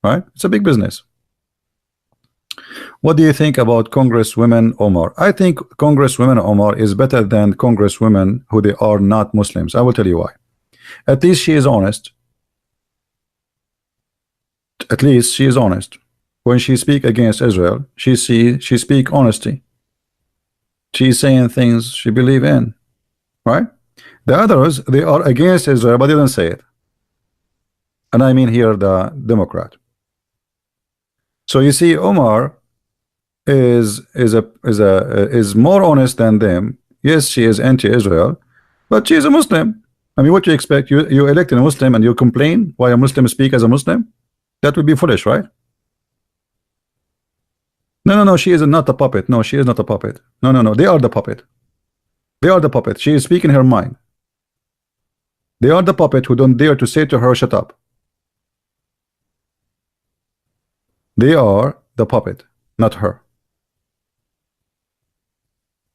Right? It's a big business. What do you think about Congresswoman Omar? I think Congresswoman Omar is better than Congresswomen who they are not Muslims. I will tell you why. At least she is honest. At least she is honest. When she speak against Israel, she speak honesty. She's saying things she believe in. Right? The others, they are against Israel, but they don't say it. And I mean here the Democrat. So you see, Omar is more honest than them. Yes, she is anti-Israel, but she is a Muslim. I mean, what do you expect? You elect a Muslim and you complain why a Muslim speak as a Muslim? That would be foolish, right? No, she is not a puppet. No, she is not a puppet. No, they are the puppet. They are the puppet. She is speaking her mind. They are the puppet who don't dare to say to her, shut up. They are the puppet, not her.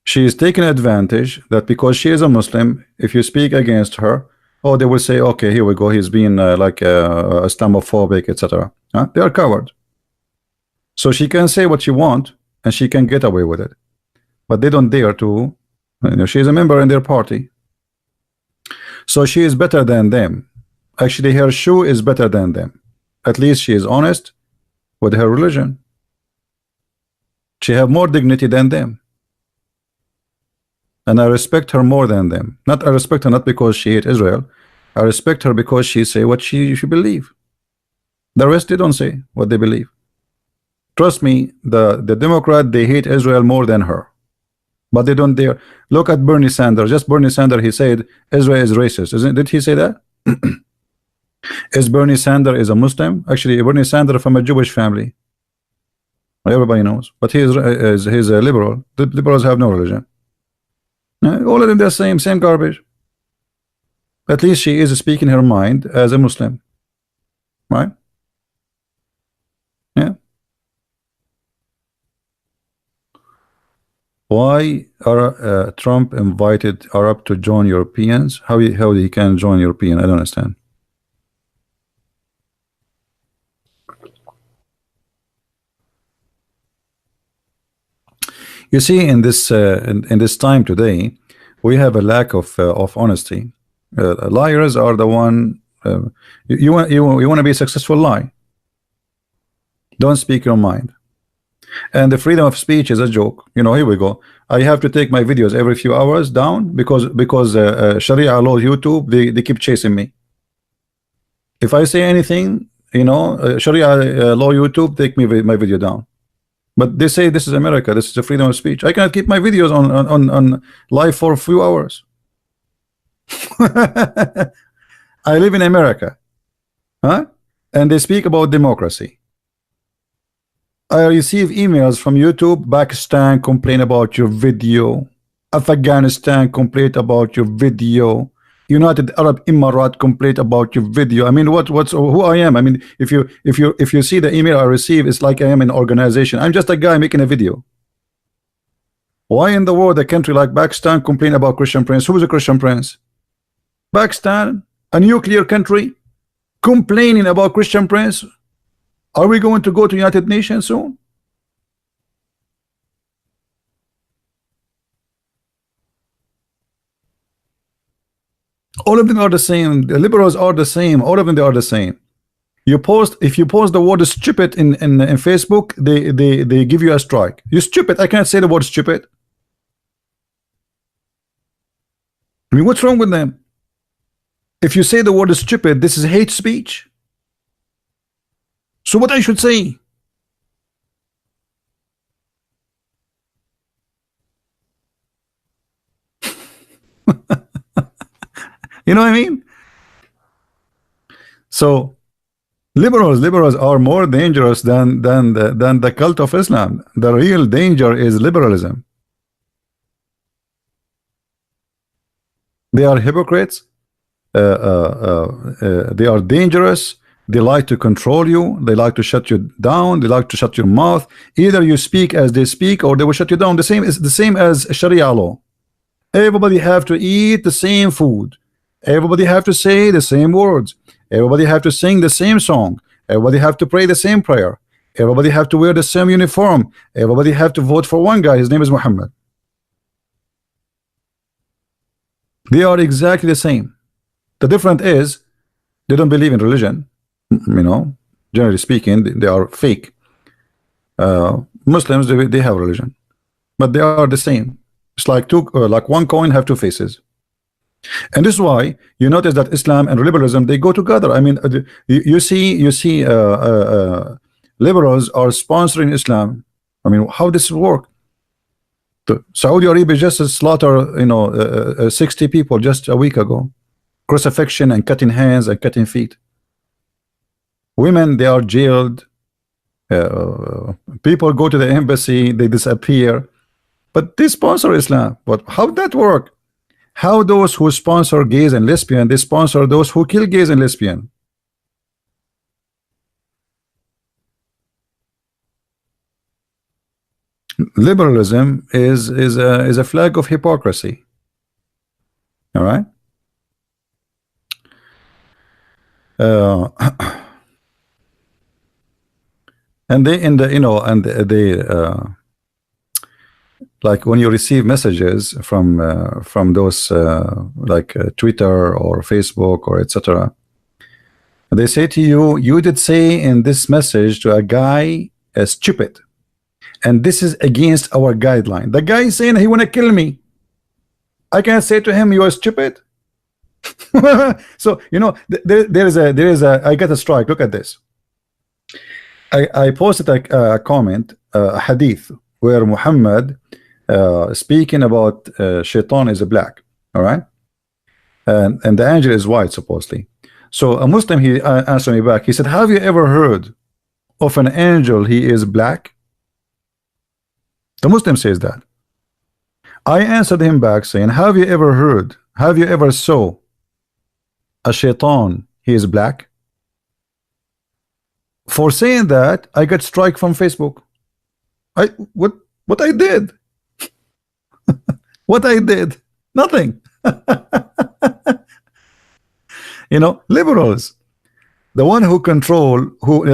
She is taking advantage that because she is a Muslim, if you speak against her, oh, they will say, okay, here we go, he's being like Islamophobic, etc. They are cowards. So she can say what she wants and she can get away with it, but they don't dare to. She is a member in their party, so she is better than them. Actually, her shoe is better than them. At least she is honest with her religion. She have more dignity than them, and I respect her more than them. I respect her not because she hates Israel. I respect her because she say what she believe. The rest, they don't say what they believe. Trust me, the Democrat, they hate Israel more than her, but they don't dare. Look at Bernie Sanders. Just Bernie Sanders, he said Israel is racist. Did he say that? Is Bernie Sanders is a Muslim? Actually, Bernie Sanders from a Jewish family. Everybody knows, but he's a liberal. The liberals have no religion. All of them, they're same garbage. At least she is speaking her mind as a Muslim, right? Yeah. Why are Trump invited Arab to join Europeans? How he can join European? I don't understand. You see, in this time today, we have a lack of honesty. Liars are the one. You want to be a successful, lie. Don't speak your mind. And the freedom of speech is a joke. Here we go. I have to take my videos every few hours down because Sharia law YouTube, they keep chasing me. If I say anything, Sharia law YouTube take my video down. But they say this is America, this is the freedom of speech. I cannot keep my videos on live for a few hours. I live in America, and they speak about democracy. I receive emails from YouTube. Pakistan complain about your video. Afghanistan complain about your video. United Arab Emirates complaint about your video. I mean, what's who I am? I mean, if you see the email I receive, it's like I am an organization. I'm just a guy making a video. Why in the world a country like Pakistan complain about Christian Prince? Who is a Christian Prince? Pakistan, a nuclear country, complaining about Christian Prince. Are we going to go to United Nations soon? All of them are the same. The liberals are the same. All of them, they are the same. You post, if you post the word stupid in Facebook, they give you a strike. You stupid. I can't say the word stupid. I mean, what's wrong with them? If you say the word stupid, this is hate speech. So what I should say? You know what I mean? So liberals are more dangerous than the cult of Islam. The real danger is liberalism. They are hypocrites. They are dangerous. They like to control you. They like to shut you down. They like to shut your mouth. Either you speak as they speak, or they will shut you down. The same is the same as Sharia law. Everybody have to eat the same food. Everybody have to say the same words. Everybody have to sing the same song. Everybody have to pray the same prayer. Everybody have to wear the same uniform. Everybody have to vote for one guy. His name is Muhammad. They are exactly the same. The difference is they don't believe in religion. You know, generally speaking, they are fake. Muslims, they have religion, but they are the same. It's like like one coin have two faces. And this is why you notice that Islam and liberalism, they go together. I mean, you see liberals are sponsoring Islam. I mean, how does it work? Saudi Arabia just slaughtered 60 people just a week ago. Crucifixion and cutting hands and cutting feet. Women, they are jailed. People go to the embassy, they disappear. But they sponsor Islam. But how did that work? How those who sponsor gays and lesbian, they sponsor those who kill gays and lesbian. Liberalism is a flag of hypocrisy. All right. And they like when you receive messages from those like Twitter or Facebook or etc., they say to you, you did say in this message to a guy stupid, and this is against our guideline. The guy is saying he want to kill me. I can't say to him you are stupid. So there is a I got a strike. Look at this. I posted a comment, a hadith where Muhammad speaking about shaitan is black, all right, and the angel is white supposedly. So a Muslim, he answered me back. He said, have you ever heard of an angel he is black? The Muslim says that. I answered him back saying, have you ever heard, have you ever saw a shaitan he is black? For saying that, I got strike from Facebook. What I did? What I did? Nothing. Liberals, the one who control,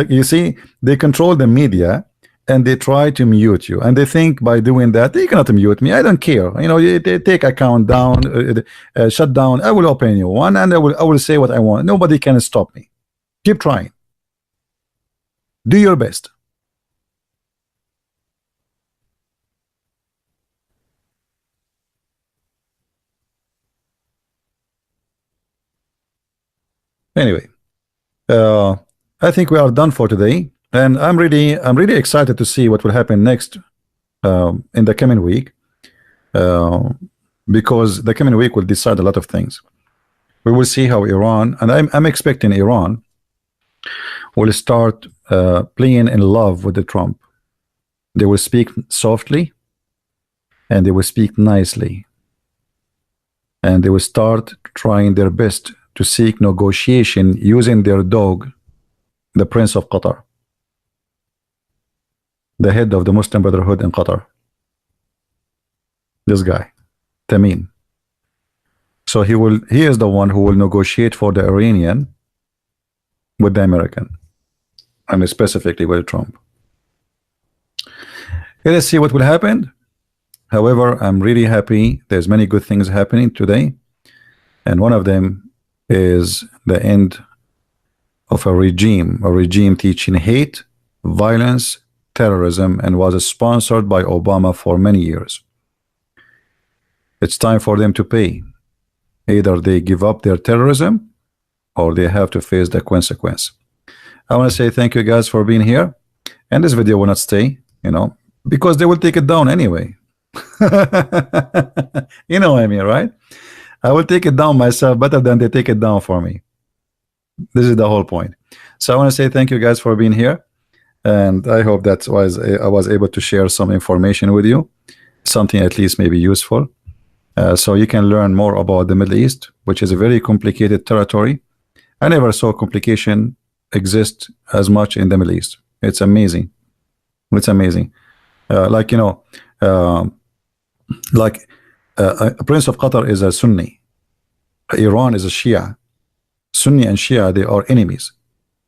you see, they control the media, and they try to mute you, and they think by doing that they cannot mute me. I don't care. They take account down, shut down. I will open a new one, and I will say what I want. Nobody can stop me. Keep trying. Do your best. Anyway, I think we are done for today, and I'm really excited to see what will happen next in the coming week, because the coming week will decide a lot of things. We will see how Iran, and I'm expecting Iran will start playing in love with the Trump. They will speak softly and they will speak nicely. and they will start trying their best to seek negotiation using their dog, the Prince of Qatar, the head of the Muslim Brotherhood in Qatar. This guy, Tamim. So he is the one who will negotiate for the Iranian with the American, and specifically with Trump. Let's see what will happen. However, I'm really happy. There's many good things happening today, and one of them is the end of a regime teaching hate, violence, terrorism, and was sponsored by Obama for many years. It's time for them to pay. Either they give up their terrorism or they have to face the consequence. I want to say thank you guys for being here, and this video will not stay, because they will take it down anyway. You know what I mean, right? I will take it down myself better than they take it down for me. This is the whole point. So I want to say thank you guys for being here, and I hope that I was able to share some information with you, something at least maybe useful, so you can learn more about the Middle East, which is a very complicated territory. I never saw complication exist as much in the Middle East. It's amazing. It's amazing. Prince of Qatar is a Sunni. Iran is a Shia. Sunni and Shia, they are enemies.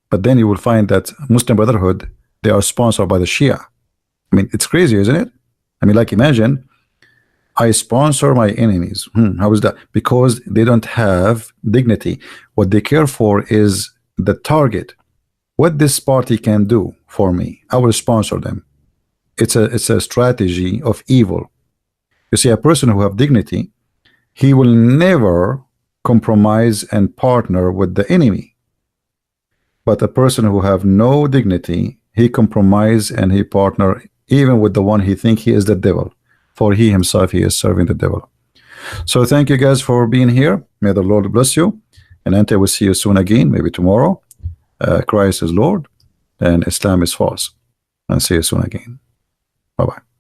But then you will find that Muslim Brotherhood, they are sponsored by the Shia. I mean, it's crazy, isn't it? I mean, like, imagine I sponsor my enemies. How is that? Because they don't have dignity. What they care for is the target. What this party can do for me, I will sponsor them. It's a strategy of evil. You see, a person who have dignity, he will never compromise and partner with the enemy. But a person who have no dignity, he compromise and he partner even with the one he think he is the devil. For he himself, he is serving the devil. So thank you guys for being here. May the Lord bless you. And until we see you soon again, maybe tomorrow. Christ is Lord and Islam is false. And see you soon again. Bye-bye.